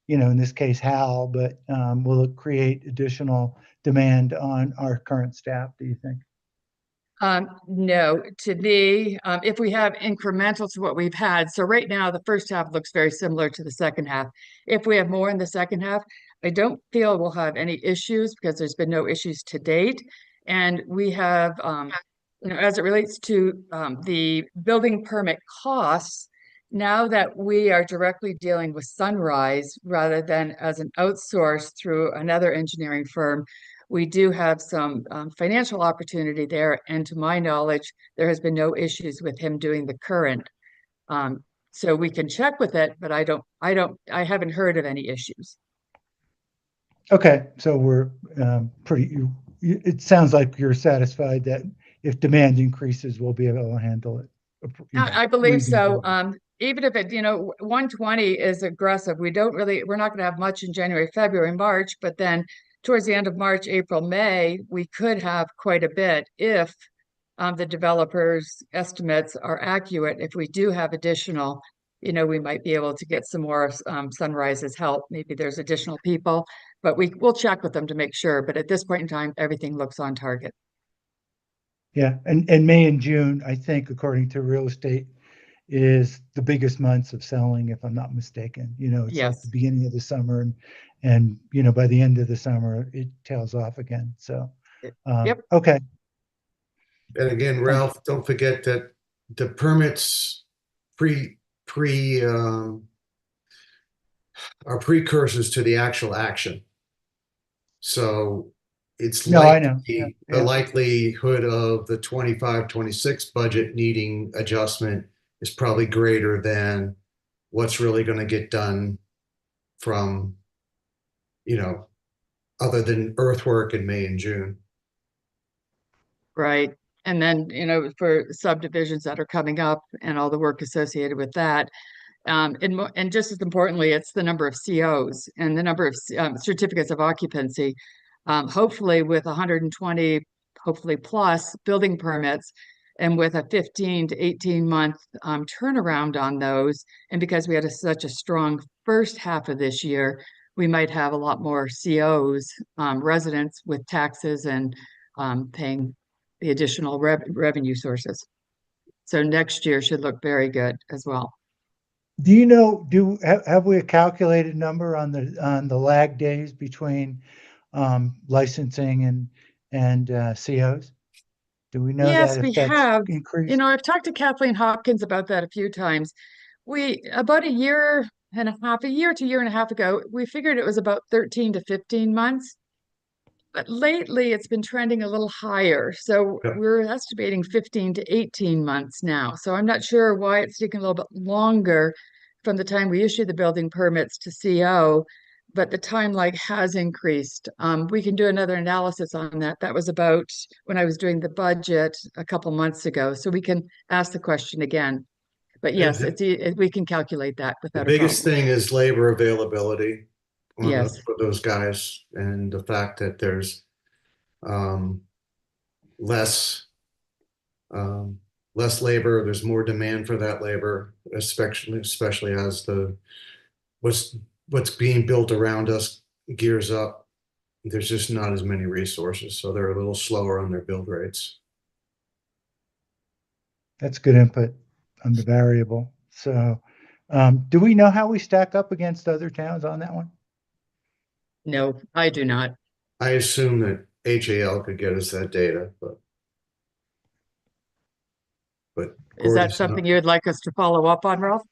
in this case, Hal, but will it create additional demand on our current staff, do you think? No, to me, if we have incremental to what we've had, so right now, the first half looks very similar to the second half. If we have more in the second half, I don't feel we'll have any issues because there's been no issues to date. And we have, as it relates to, the building permit costs, now that we are directly dealing with Sunrise rather than as an outsource through another engineering firm, we do have some financial opportunity there. And to my knowledge, there has been no issues with him doing the current. So we can check with it, but I haven't heard of any issues. Okay, so we're it sounds like you're satisfied that if demand increases, we'll be able to handle it. I believe so. reasonably. Even if it, 120 is aggressive, we're not going to have much in January, February, March, but then towards the end of March, April, May, we could have quite a bit if the developers' estimates are accurate. If we do have additional, we might be able to get some more Sunrise's help. Maybe there's additional people, but we'll check with them to make sure. But at this point in time, everything looks on target. Yeah, and May and June, I think, according to real estate, is the biggest months of selling, if I'm not mistaken. It's like the Yes. beginning of the summer and by the end of the summer, it tails off again. So, Yep. okay. And again, Ralph, don't forget that the permits are precursors to the actual action. So it's No, I know. likely, Yeah. the likelihood of the 25-26 budget needing adjustment is probably greater than what's really going to get done from, other than earthwork in May and June. Right. And then, for subdivisions that are coming up and all the work associated with that. And just as importantly, it's the number of COs and the number of certificates of occupancy. Hopefully with 120, hopefully plus building permits, and with a 15 to 18 month turnaround on those. And because we had such a strong first half of this year, we might have a lot more COs, residents with taxes and paying the additional revenue sources. So next year should look very good as well. Do you know, have we a calculated number on the lag days between licensing and COs? Do we know Yes, that we if that's have. increased? I've talked to Kathleen Hopkins about that a few times. About a year to a year and a half ago, we figured it was about 13 to 15 months. But lately it's been trending a little higher. So Yeah. we're estimating 15 to 18 months now. So I'm not sure why it's taking a little bit longer from the time we issue the building permits to CO, but the timeline has increased. We can do another analysis on that. That was about when I was doing the budget a couple months ago. So we can ask the question again. But yes, we can calculate that The without a biggest problem. thing is labor availability Yes. for those guys, and the fact that there's less less labor. There's more demand for that labor, especially as what's being built around us gears up. There's just not as many resources, so they're a little slower on their build rates. That's good input on the variable. So, do we know how we stack up against other towns on that one? No, I do not. I assume that HAL could get us that data, but Is that Gordon's something not. you would like us to follow up on, Ralph?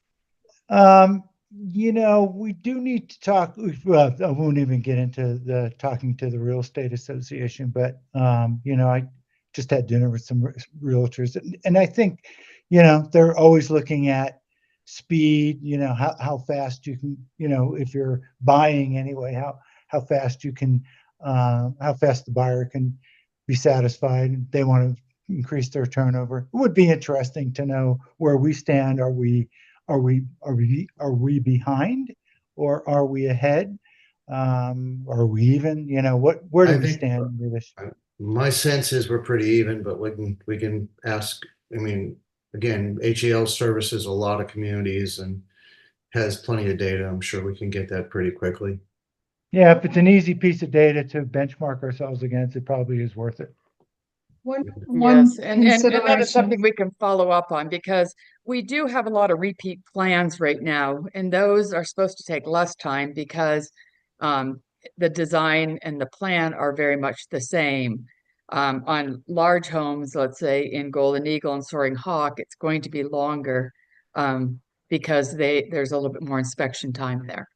We do need to talk. Well, I won't even get into the talking to the real estate association, but I just had dinner with some realtors, and I think, they're always looking at speed. How fast you can, if you're buying anyway, how fast you can, how fast the buyer can be satisfied. They want to increase their turnover. It would be interesting to know where we stand. Are we behind, or are we ahead? Are we even? Where do I we think stand with this? my sense is we're pretty even, but we can ask. I mean, again, HAL services a lot of communities and has plenty of data. I'm sure we can get that pretty quickly. Yeah, if it's an easy piece of data to benchmark ourselves against, it probably is worth it. Yes, and that is consideration. something we can follow up on because we do have a lot of repeat plans right now, and those are supposed to take less time because the design and the plan are very much the same. On large homes, let's say in Golden Eagle and Soaring Hawk, it's going to be longer because there's a little bit more inspection time there.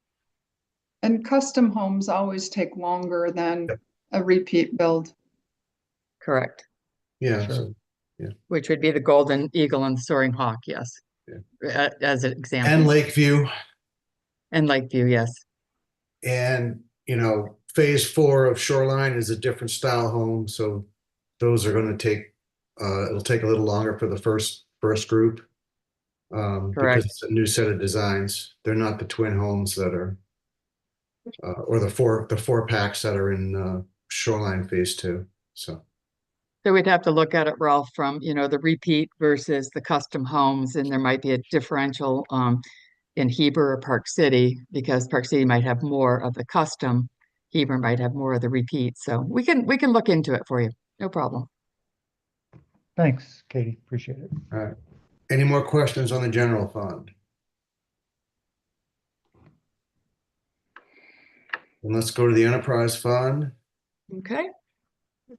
And custom homes always take longer than Yep. a repeat build. Correct. Yeah, Sure. so, Which would be the Golden Eagle and Soaring Hawk, yes. As an example. and Lakeview. And Lakeview, yes. And, phase 4 of Shoreline is a different style home, so those are gonna take, it'll take a little longer for the first group. Because Correct. it's a new set of designs. They're not the twin homes that are, or the four packs that are in, Shoreline phase 2, so. So we'd have to look at it, Ralph, from, the repeat versus the custom homes, and there might be a differential in Heber or Park City, because Park City might have more of the custom, Heber might have more of the repeat. So we can look into it for you. No problem. Thanks, Katie. Appreciate it. All right. Any more questions on the general fund? And let's go to the enterprise fund. Okay.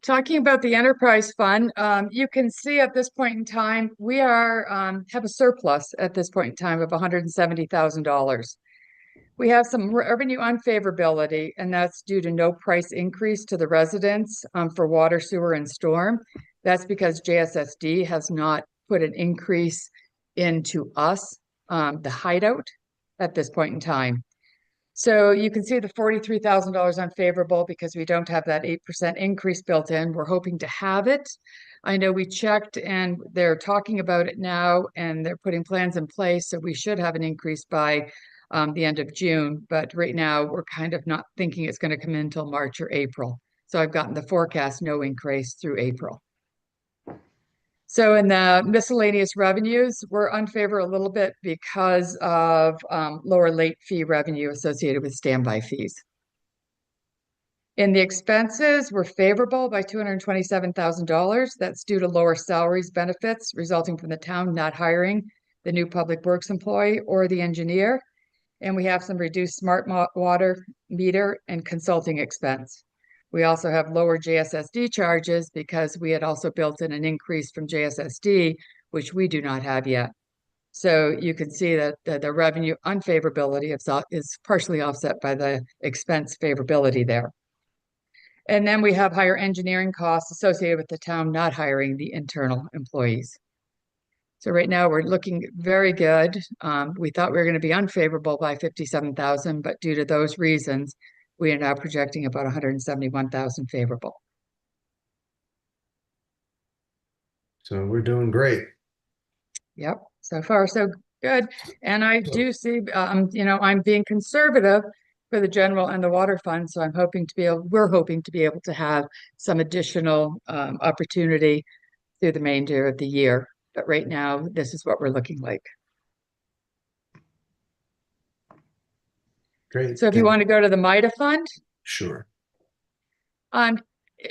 Talking about the enterprise fund, you can see at this point in time, we have a surplus at this point in time of $170,000. We have some revenue unfavorability, and that's due to no price increase to the residents for water, sewer, and storm. That's because JSSD has not put an increase into us, the Hideout, at this point in time. So you can see the $43,000 unfavorable because we don't have that 8% increase built in. We're hoping to have it. I know we checked and they're talking about it now and they're putting plans in place. So we should have an increase by the end of June. But right now we're kind of not thinking it's going to come in until March or April. So I've gotten the forecast no increase through April. So in the miscellaneous revenues, we're unfavor a little bit because of lower late fee revenue associated with standby fees. In the expenses, we're favorable by $227,000. That's due to lower salaries, benefits resulting from the town not hiring the new public works employee or the engineer. And we have some reduced smart water meter and consulting expense. We also have lower JSSD charges because we had also built in an increase from JSSD, which we do not have yet. So you can see that the revenue unfavorability is partially offset by the expense favorability there. And then we have higher engineering costs associated with the town not hiring the internal employees. So right now we're looking very good. We thought we were going to be unfavorable by 57,000, but due to those reasons, we are now projecting about 171,000 favorable. So we're doing great. Yep, so far so good. And I do see, I'm being conservative for the general and the water fund. So we're hoping to be able to have some additional opportunity through the remainder of the year. But right now, this is what we're looking like. Great. So if you want to go to the MIDA fund, Sure.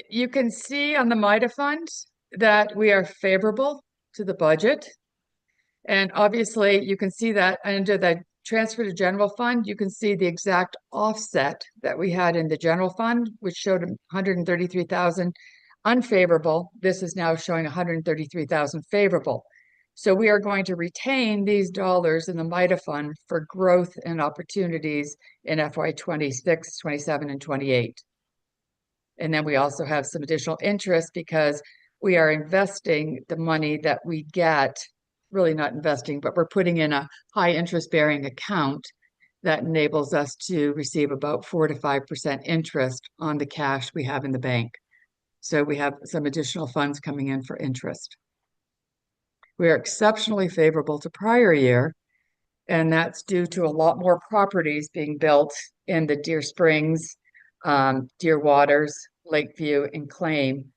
you can see on the MIDA fund that we are favorable to the budget. And obviously you can see that under the transfer to general fund, you can see the exact offset that we had in the general fund, which showed 133,000 unfavorable. This is now showing 133,000 favorable. So we are going to retain these dollars in the MIDA fund for growth and opportunities in FY 26, 27, and 28. And then we also have some additional interest because we are investing the money that we get, really not investing, but we're putting in a high interest bearing account that enables us to receive about 4 to 5% interest on the cash we have in the bank. So we have some additional funds coming in for interest. We are exceptionally favorable to prior year, and that's due to a lot more properties being built in the Deer Springs, Deer Waters, Lakeview, and Claim.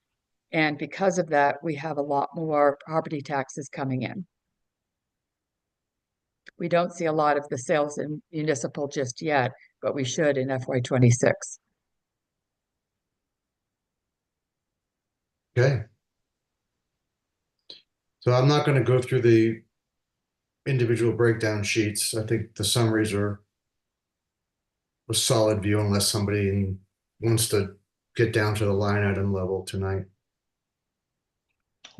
And because of that, we have a lot more property taxes coming in. We don't see a lot of the sales in municipal just yet, but we should in FY 26. Okay. So I'm not going to go through the individual breakdown sheets. I think the summaries are a solid view unless somebody wants to get down to the line item level tonight.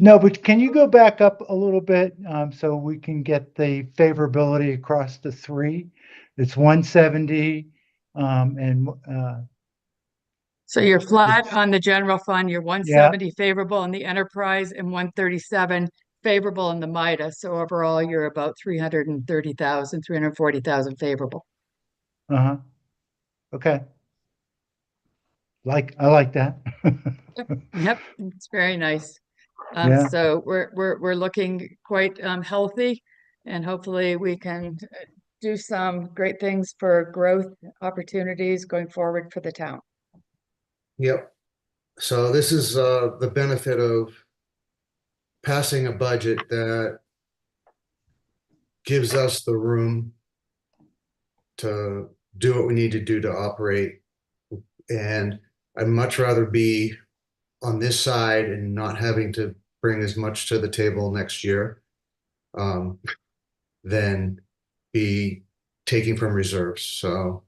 No, but can you go back up a little bit so we can get the favorability across the three? It's 170 and So you're flat on the general fund, you're yeah, 170 favorable in the enterprise and 137 favorable in the MIDA. So overall, you're about 330,000, 340,000 favorable. uh-huh. Okay. I like that. Yep, it's very nice. Yeah. So we're looking quite healthy, and hopefully we can do some great things for growth opportunities going forward for the town. Yep. So this is the benefit of passing a budget that gives us the room to do what we need to do to operate. And I'd much rather be on this side and not having to bring as much to the table next year than be taking from reserves. So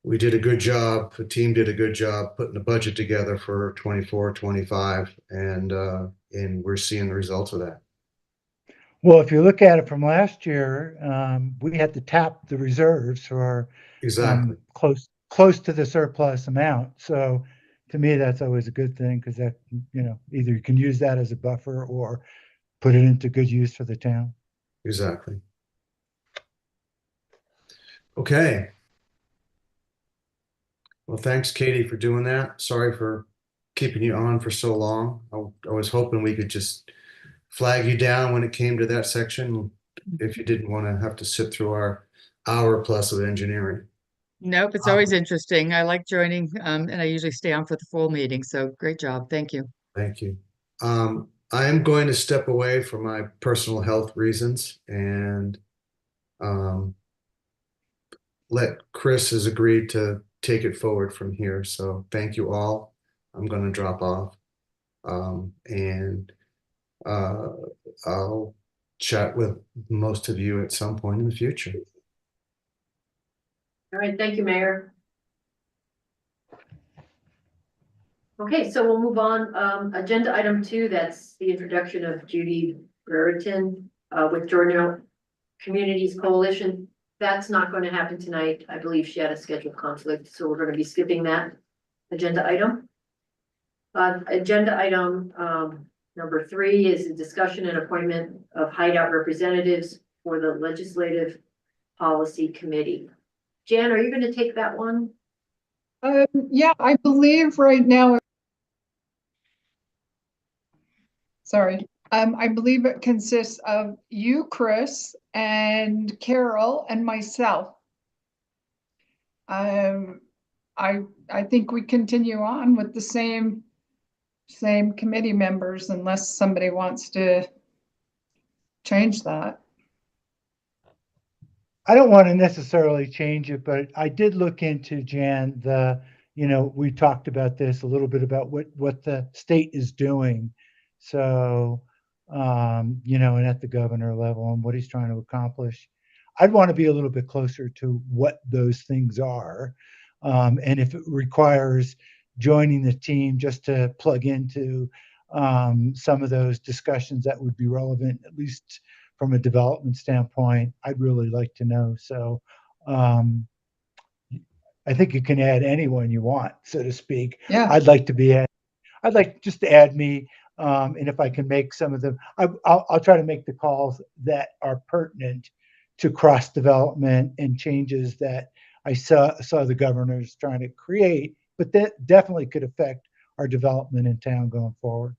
we did a good job. The team did a good job putting the budget together for 24, 25, and we're seeing the results of that. Well, if you look at it from last year, we had to tap the reserves for Exactly. close to the surplus amount. So to me, that's always a good thing because that, either you can use that as a buffer or put it into good use for the town. Exactly. Okay. Well, thanks, Katie, for doing that. Sorry for keeping you on for so long. I was hoping we could just flag you down when it came to that section if you didn't want to have to sit through our hour plus of engineering. Nope, it's always interesting. I like joining, and I usually stay on for the full meeting. So great job. Thank you. Thank you. I am going to step away for my personal health reasons and let Chris has agreed to take it forward from here. So thank you all. I'm going to drop off and I'll chat with most of you at some point in the future. All right, thank you, Mayor. Okay, so we'll move on. Agenda item 2, that's the introduction of Judy Brereton with Georgia Communities Coalition. That's not going to happen tonight. I believe she had a scheduled conflict, so we're going to be skipping that agenda item. Agenda item number 3 is a discussion and appointment of Hideout representatives for the Legislative Policy Committee. Jan, are you going to take that one? Yeah, I believe right now. Sorry. I believe it consists of you, Chris, and Carol, and myself. I think we continue on with the same committee members unless somebody wants to change that. I don't want to necessarily change it, but I did look into, Jan, we talked about this a little bit about what the state is doing. So, and at the governor level and what he's trying to accomplish. I'd want to be a little bit closer to what those things are. And if it requires joining the team just to plug into some of those discussions that would be relevant, at least from a development standpoint, I'd really like to know. So I think you can add anyone you want, so to speak. Yeah. I'd like just to add me. And if I can make some of them, I'll try to make the calls that are pertinent to cross development and changes that I saw the governor's trying to create, but that definitely could affect our development in town going forward.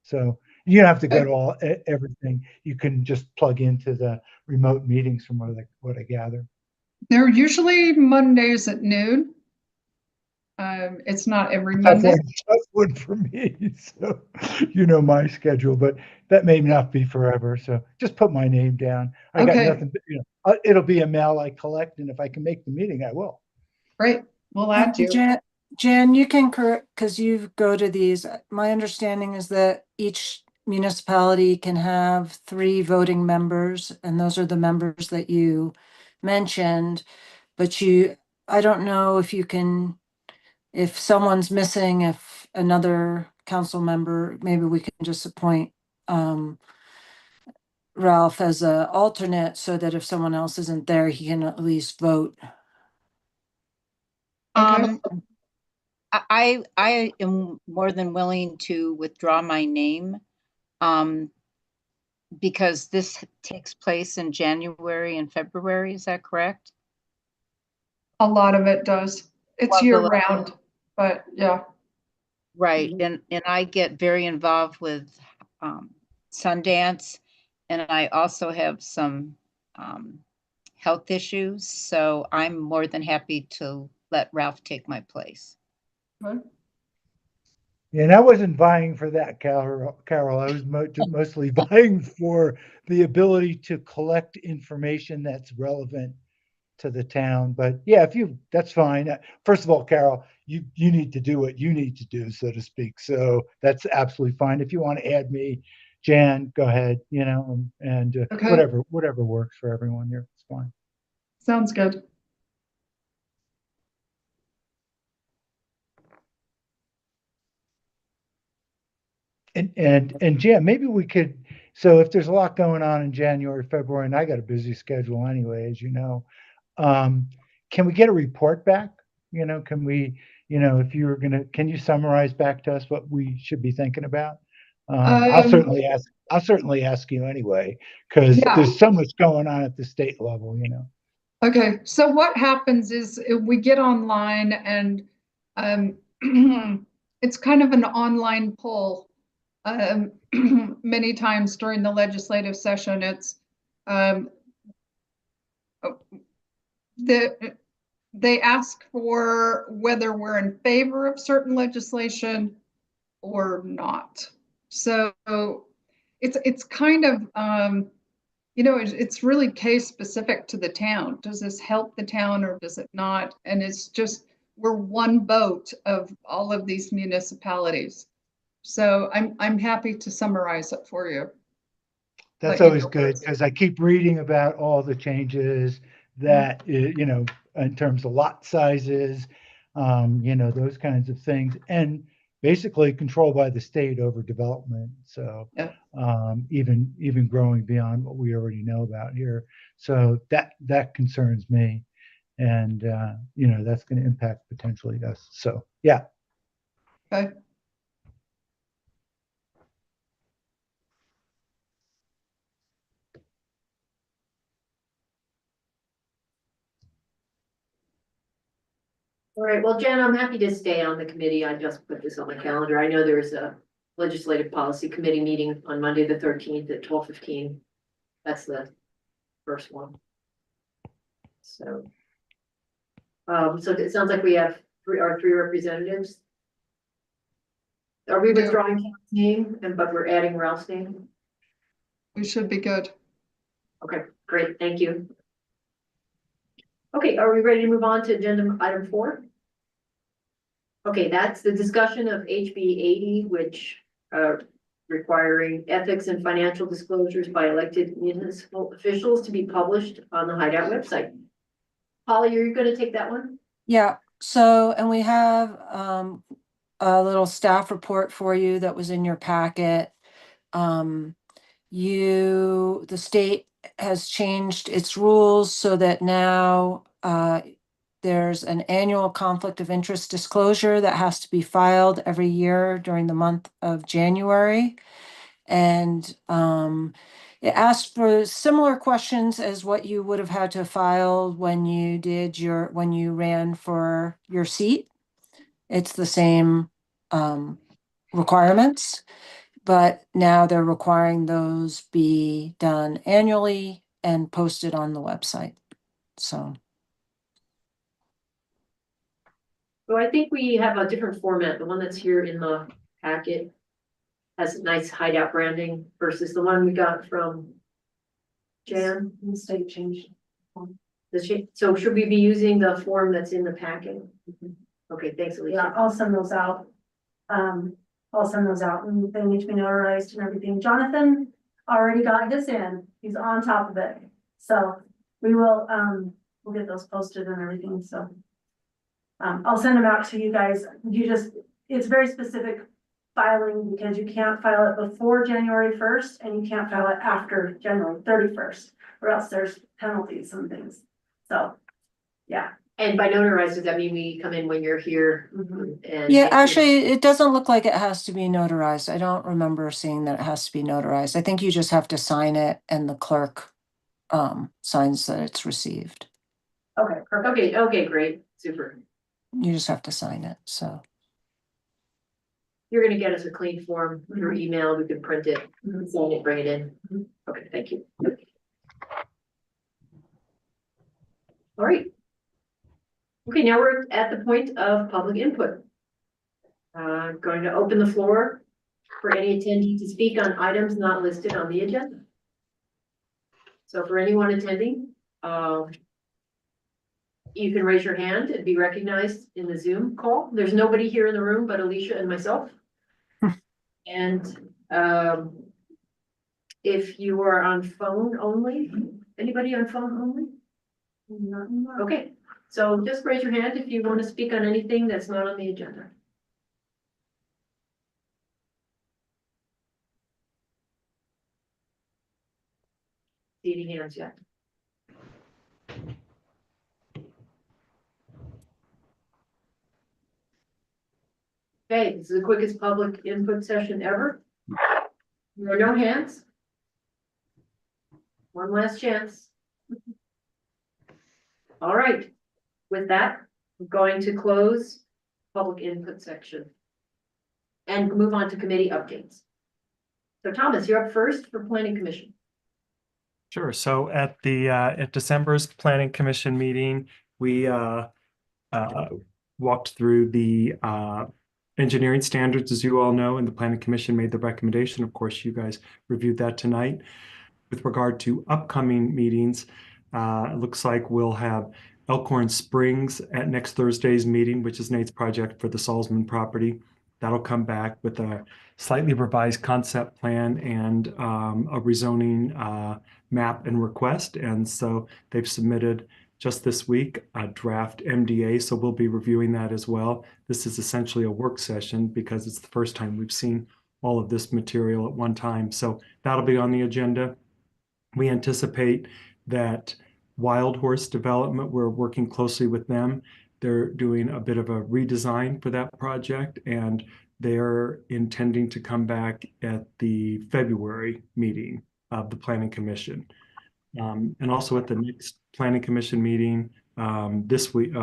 So you don't have to go to everything. You can just plug into the remote meetings from what I gather. They're usually Mondays at noon. It's not every Monday. That's one for me. So my schedule, but that may not be forever. So just put my name down. I got nothing. It'll be a mail I collect, and if I can make the meeting, I will. Great. We'll add you. Jan, you can correct because you go to these. My understanding is that each municipality can have 3 voting members, and those are the members that you mentioned. But I don't know if you can, if someone's missing, if another council member, maybe we can just appoint Ralph as a alternate so that if someone else isn't there, he can at least vote. Um, I am more than willing to withdraw my name. Because this takes place in January and February, is that correct? A lot of it does. It's Well, year round, but yeah. Right, and I get very involved with Sundance, and I also have some health issues, so I'm more than happy to let Ralph take my place. And I wasn't vying for that, Carol. I was mostly vying for the ability to collect information that's relevant to the town. But yeah, that's fine. First of all, Carol, you need to do what you need to do, so to speak. So that's absolutely fine. If you want to add me, Jan, go ahead, and Okay. whatever works for everyone here, it's fine. Sounds good. And Jan, maybe we could, so if there's a lot going on in January, February, and I got a busy schedule anyway, as you know, can we get a report back? Can we, if you were can you summarize back to us what we should be thinking about? I'll certainly ask you anyway, because Yeah. there's so much going on at the state level, Okay, so what happens is we get online and it's kind of an online poll. Many times during the legislative session, it's they ask for whether we're in favor of certain legislation or not. So it's kind of it's really case specific to the town. Does this help the town or does it not? And it's just we're one vote of all of these municipalities. So I'm happy to summarize it for you. That's Let you always go good first. because I keep reading about all the changes that, in terms of lot sizes, those kinds of things, and basically controlled by the state over development. So Yeah. even growing beyond what we already know about here. So that concerns me. And, that's going to impact potentially us. So, yeah. Okay. All right, well, Jen, I'm happy to stay on the committee. I just put this on the calendar. I know there's a legislative policy committee meeting on Monday, the 13th at 12:15. That's the first one. So it sounds like we have our three representatives. Are we withdrawing Ken's name but we're adding Ralph's name? We should be good. Okay, great, thank you. Okay, are we ready to move on to agenda item 4? Okay, that's the discussion of HB 80, which requiring ethics and financial disclosures by elected municipal officials to be published on the Hideout website. Holly, are you going to take that one? Yeah, so, and we have a little staff report for you that was in your packet. The state has changed its rules so that now there's an annual conflict of interest disclosure that has to be filed every year during the month of January. And it asked for similar questions as what you would have had to file when you ran for your seat. It's the same requirements, but now they're requiring those be done annually and posted on the website. So I think we have a different format. The one that's here in the packet has nice Hideout branding versus the one we got from Jan. The state changed. So should we be using the form that's in the packet? Okay, thanks, Alicia. Yeah, I'll send those out. I'll send those out and they need to be notarized and everything. Jonathan already got his in. He's on top of it. So we will, we'll get those posted and everything, so. I'll send them out to you guys. It's very specific filing because you can't file it before January 1st and you can't file it after January 31st, or else there's penalties and things. So, yeah. And by notarized, does that mean we come in when you're here? And Yeah, actually, it doesn't look like it has to be notarized. I don't remember seeing that it has to be notarized. I think you just have to sign it and the clerk signs that it's received. Okay, perfect. Okay, great, super. You just have to sign it, so. You're gonna get us a clean form through email, we can print it, sign it, bring it in. Okay, thank you. All right. Okay, now we're at the point of public input. Going to open the floor for any attendee to speak on items not listed on the agenda. So for anyone attending, you can raise your hand and be recognized in the Zoom call. There's nobody here in the room but Alicia and myself. And if you are on phone only, anybody on phone only? Okay, so just raise your hand if you want to speak on anything that's not on the agenda. See any hands yet? Okay, this is the quickest public input session ever. There are no hands. One last chance. All right, with that, I'm going to close public input section and move on to committee updates. So Thomas, you're up first for Planning Commission. Sure. So at December's Planning Commission meeting, we walked through the engineering standards, as you all know, and the Planning Commission made the recommendation. Of course, you guys reviewed that tonight. With regard to upcoming meetings, it looks like we'll have Elkhorn Springs at next Thursday's meeting, which is Nate's project for the Salzman property. That'll come back with a slightly revised concept plan and a rezoning map and request. And so they've submitted just this week a draft MDA, so we'll be reviewing that as well. This is essentially a work session because it's the first time we've seen all of this material at one time. So that'll be on the agenda. We anticipate that Wild Horse Development, we're working closely with them. They're doing a bit of a redesign for that project, and they're intending to come back at the February meeting of the Planning Commission. And also at the next Planning Commission meeting next week,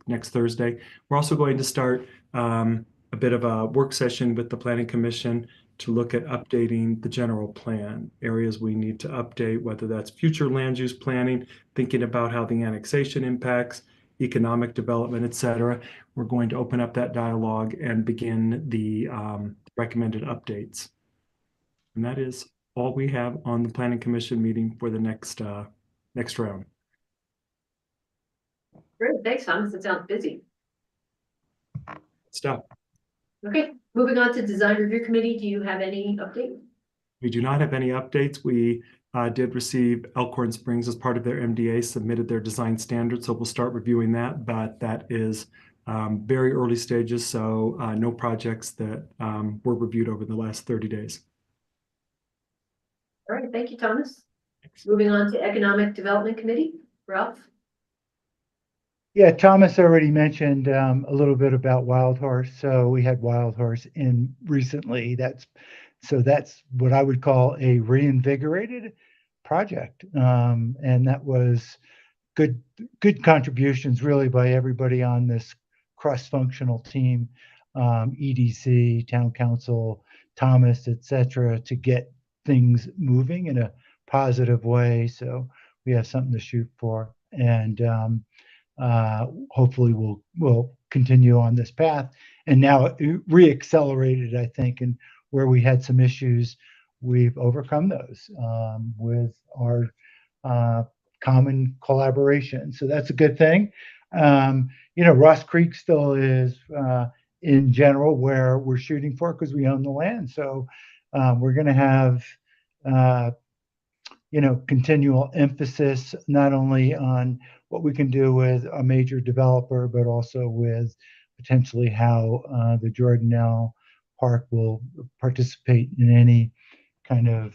next Thursday, we're also going to start a bit of a work session with the Planning Commission to look at updating the general plan, areas we need to update, whether that's future land use planning, thinking about how the annexation impacts economic development, et cetera. We're going to open up that dialogue and begin the recommended updates. And that is all we have on the Planning Commission meeting for the next round. Great, thanks, Thomas. That sounds busy. Stuff. Okay, moving on to Design Review Committee. Do you have any update? We do not have any updates. We did receive Elkhorn Springs as part of their MDA, submitted their design standards, so we'll start reviewing that, but that is very early stages, so no projects that were reviewed over the last 30 days. All right, thank you, Thomas. Thanks. Moving on to Economic Development Committee, Ralph. Yeah, Thomas already mentioned a little bit about Wild Horse. So we had Wild Horse in recently. That's what I would call a reinvigorated project. And that was good contributions really by everybody on this cross-functional team, EDC, Town Council, Thomas, et cetera, to get things moving in a positive way. So we have something to shoot for. And hopefully we'll continue on this path. And now it re-accelerated, I think, and where we had some issues, we've overcome those with our common collaboration. So that's a good thing. Ross Creek still is in general where we're shooting for because we own the land. So we're going to have, continual emphasis not only on what we can do with a major developer, but also with potentially how the Jordanelle Park will participate in any kind of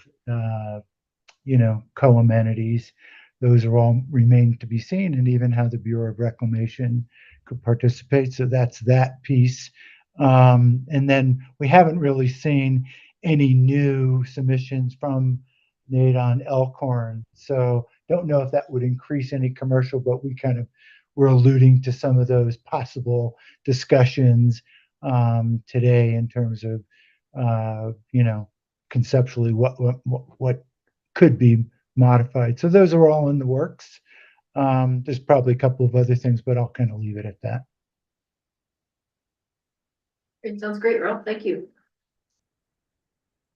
co-amenities. Those are all remain to be seen, and even how the Bureau of Reclamation could participate. So that's that piece. And then we haven't really seen any new submissions from Nate on Elkhorn. So don't know if that would increase any commercial, but we kind of were alluding to some of those possible discussions today in terms of, conceptually what could be modified. So those are all in the works. There's probably a couple of other things, but I'll kind of leave it at that. It sounds great, Ralph. Thank you.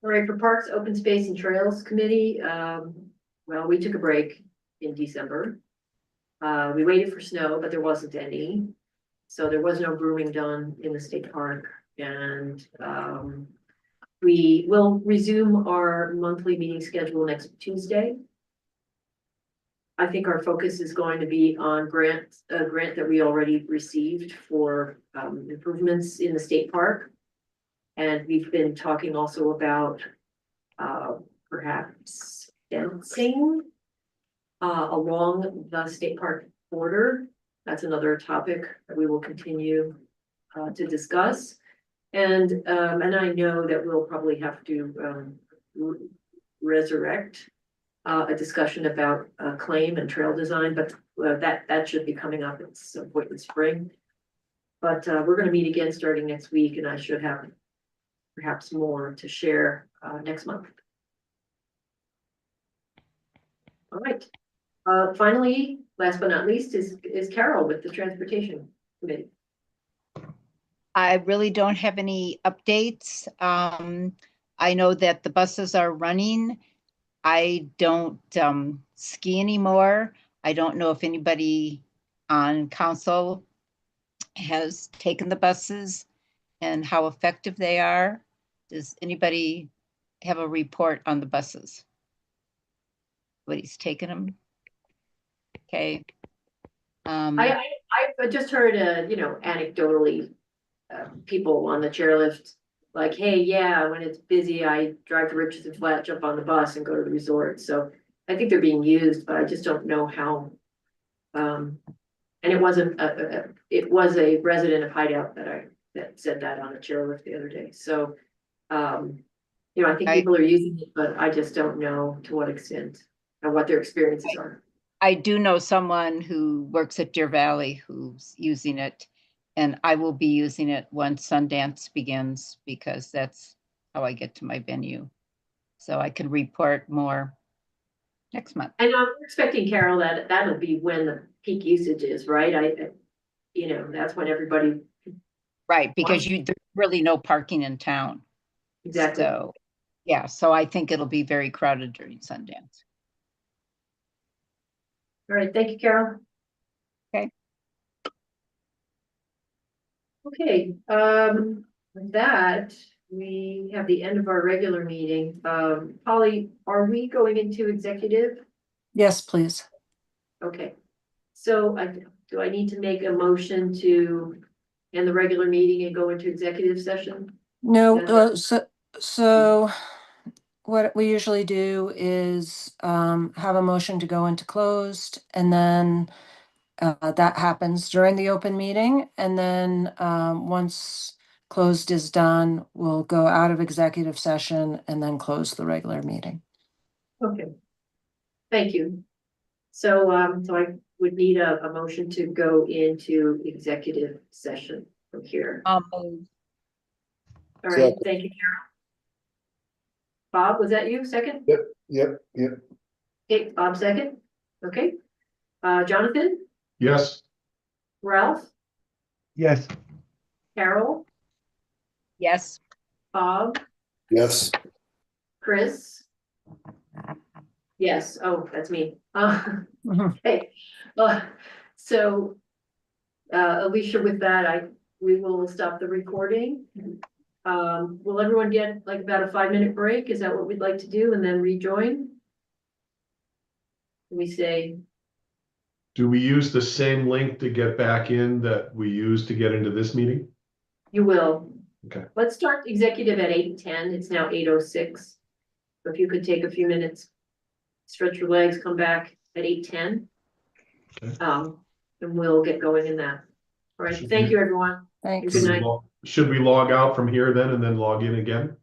All right, for Parks, Open Space and Trails Committee, well, we took a break in December. We waited for snow, but there wasn't any. So there was no grooming done in the state park. And we will resume our monthly meeting schedule next Tuesday. I think our focus is going to be on a grant that we already received for improvements in the state park. And we've been talking also about perhaps fencing along the state park border. That's another topic that we will continue to discuss. And I know that we'll probably have to resurrect a discussion about claim and trail design, but that should be coming up at some point in spring. But we're going to meet again starting next week, and I should have perhaps more to share next month. All right. Finally, last but not least, is Carol with the Transportation Committee. I really don't have any updates. I know that the buses are running. I don't ski anymore. I don't know if anybody on council has taken the buses and how effective they are. Does anybody have a report on the buses? Nobody's taken them? Okay. I've just heard, anecdotally, people on the chairlift, like, hey, yeah, when it's busy, I drive to Richardson Flat, jump on the bus and go to the resort. So I think they're being used, but I just don't know how. And it wasn't, it was a resident of Hideout that said that on the chairlift the other day. So, I think people are using it, but I just don't know to what extent and what their experiences are. I do know someone who works at Deer Valley who's using it, and I will be using it once Sundance begins because that's how I get to my venue. So I can report more next month. And I'm expecting, Carol, that'll be when the peak usage is, right? That's when everybody. Right, because there's really no parking in town. Exactly. So, yeah, so I think it'll be very crowded during Sundance. All right, thank you, Carol. Okay. Okay, with that, we have the end of our regular meeting. Polly, are we going into executive? Yes, please. Okay, so do I need to make a motion to end the regular meeting and go into executive session? No, so what we usually do is have a motion to go into closed, and then that happens during the open meeting. And then once closed is done, we'll go out of executive session and then close the regular meeting. Okay, thank you. So I would need a motion to go into executive session from here. All right, thank you, Carol. Bob, was that you second? Yep. Okay, Bob second. Okay. Jonathan, Yes. Ralph, Yes. Carol, Yes. Bob, Yes. Chris. Yes, oh, that's me. Mhm. Okay, so Alicia, with that, we will stop the recording. Will everyone get like about a 5-minute break? Is that what we'd like to do and then rejoin? We say, Do we use the same link to get back in that we used to get into this meeting? you will. Okay. Let's start executive at 8:10. It's now 8:06. If you could take a few minutes, stretch your legs, come back at 8:10. Okay. And we'll get going in that. All right, thank you, everyone. Thanks. Good night. Should we log out from here then and then log in again?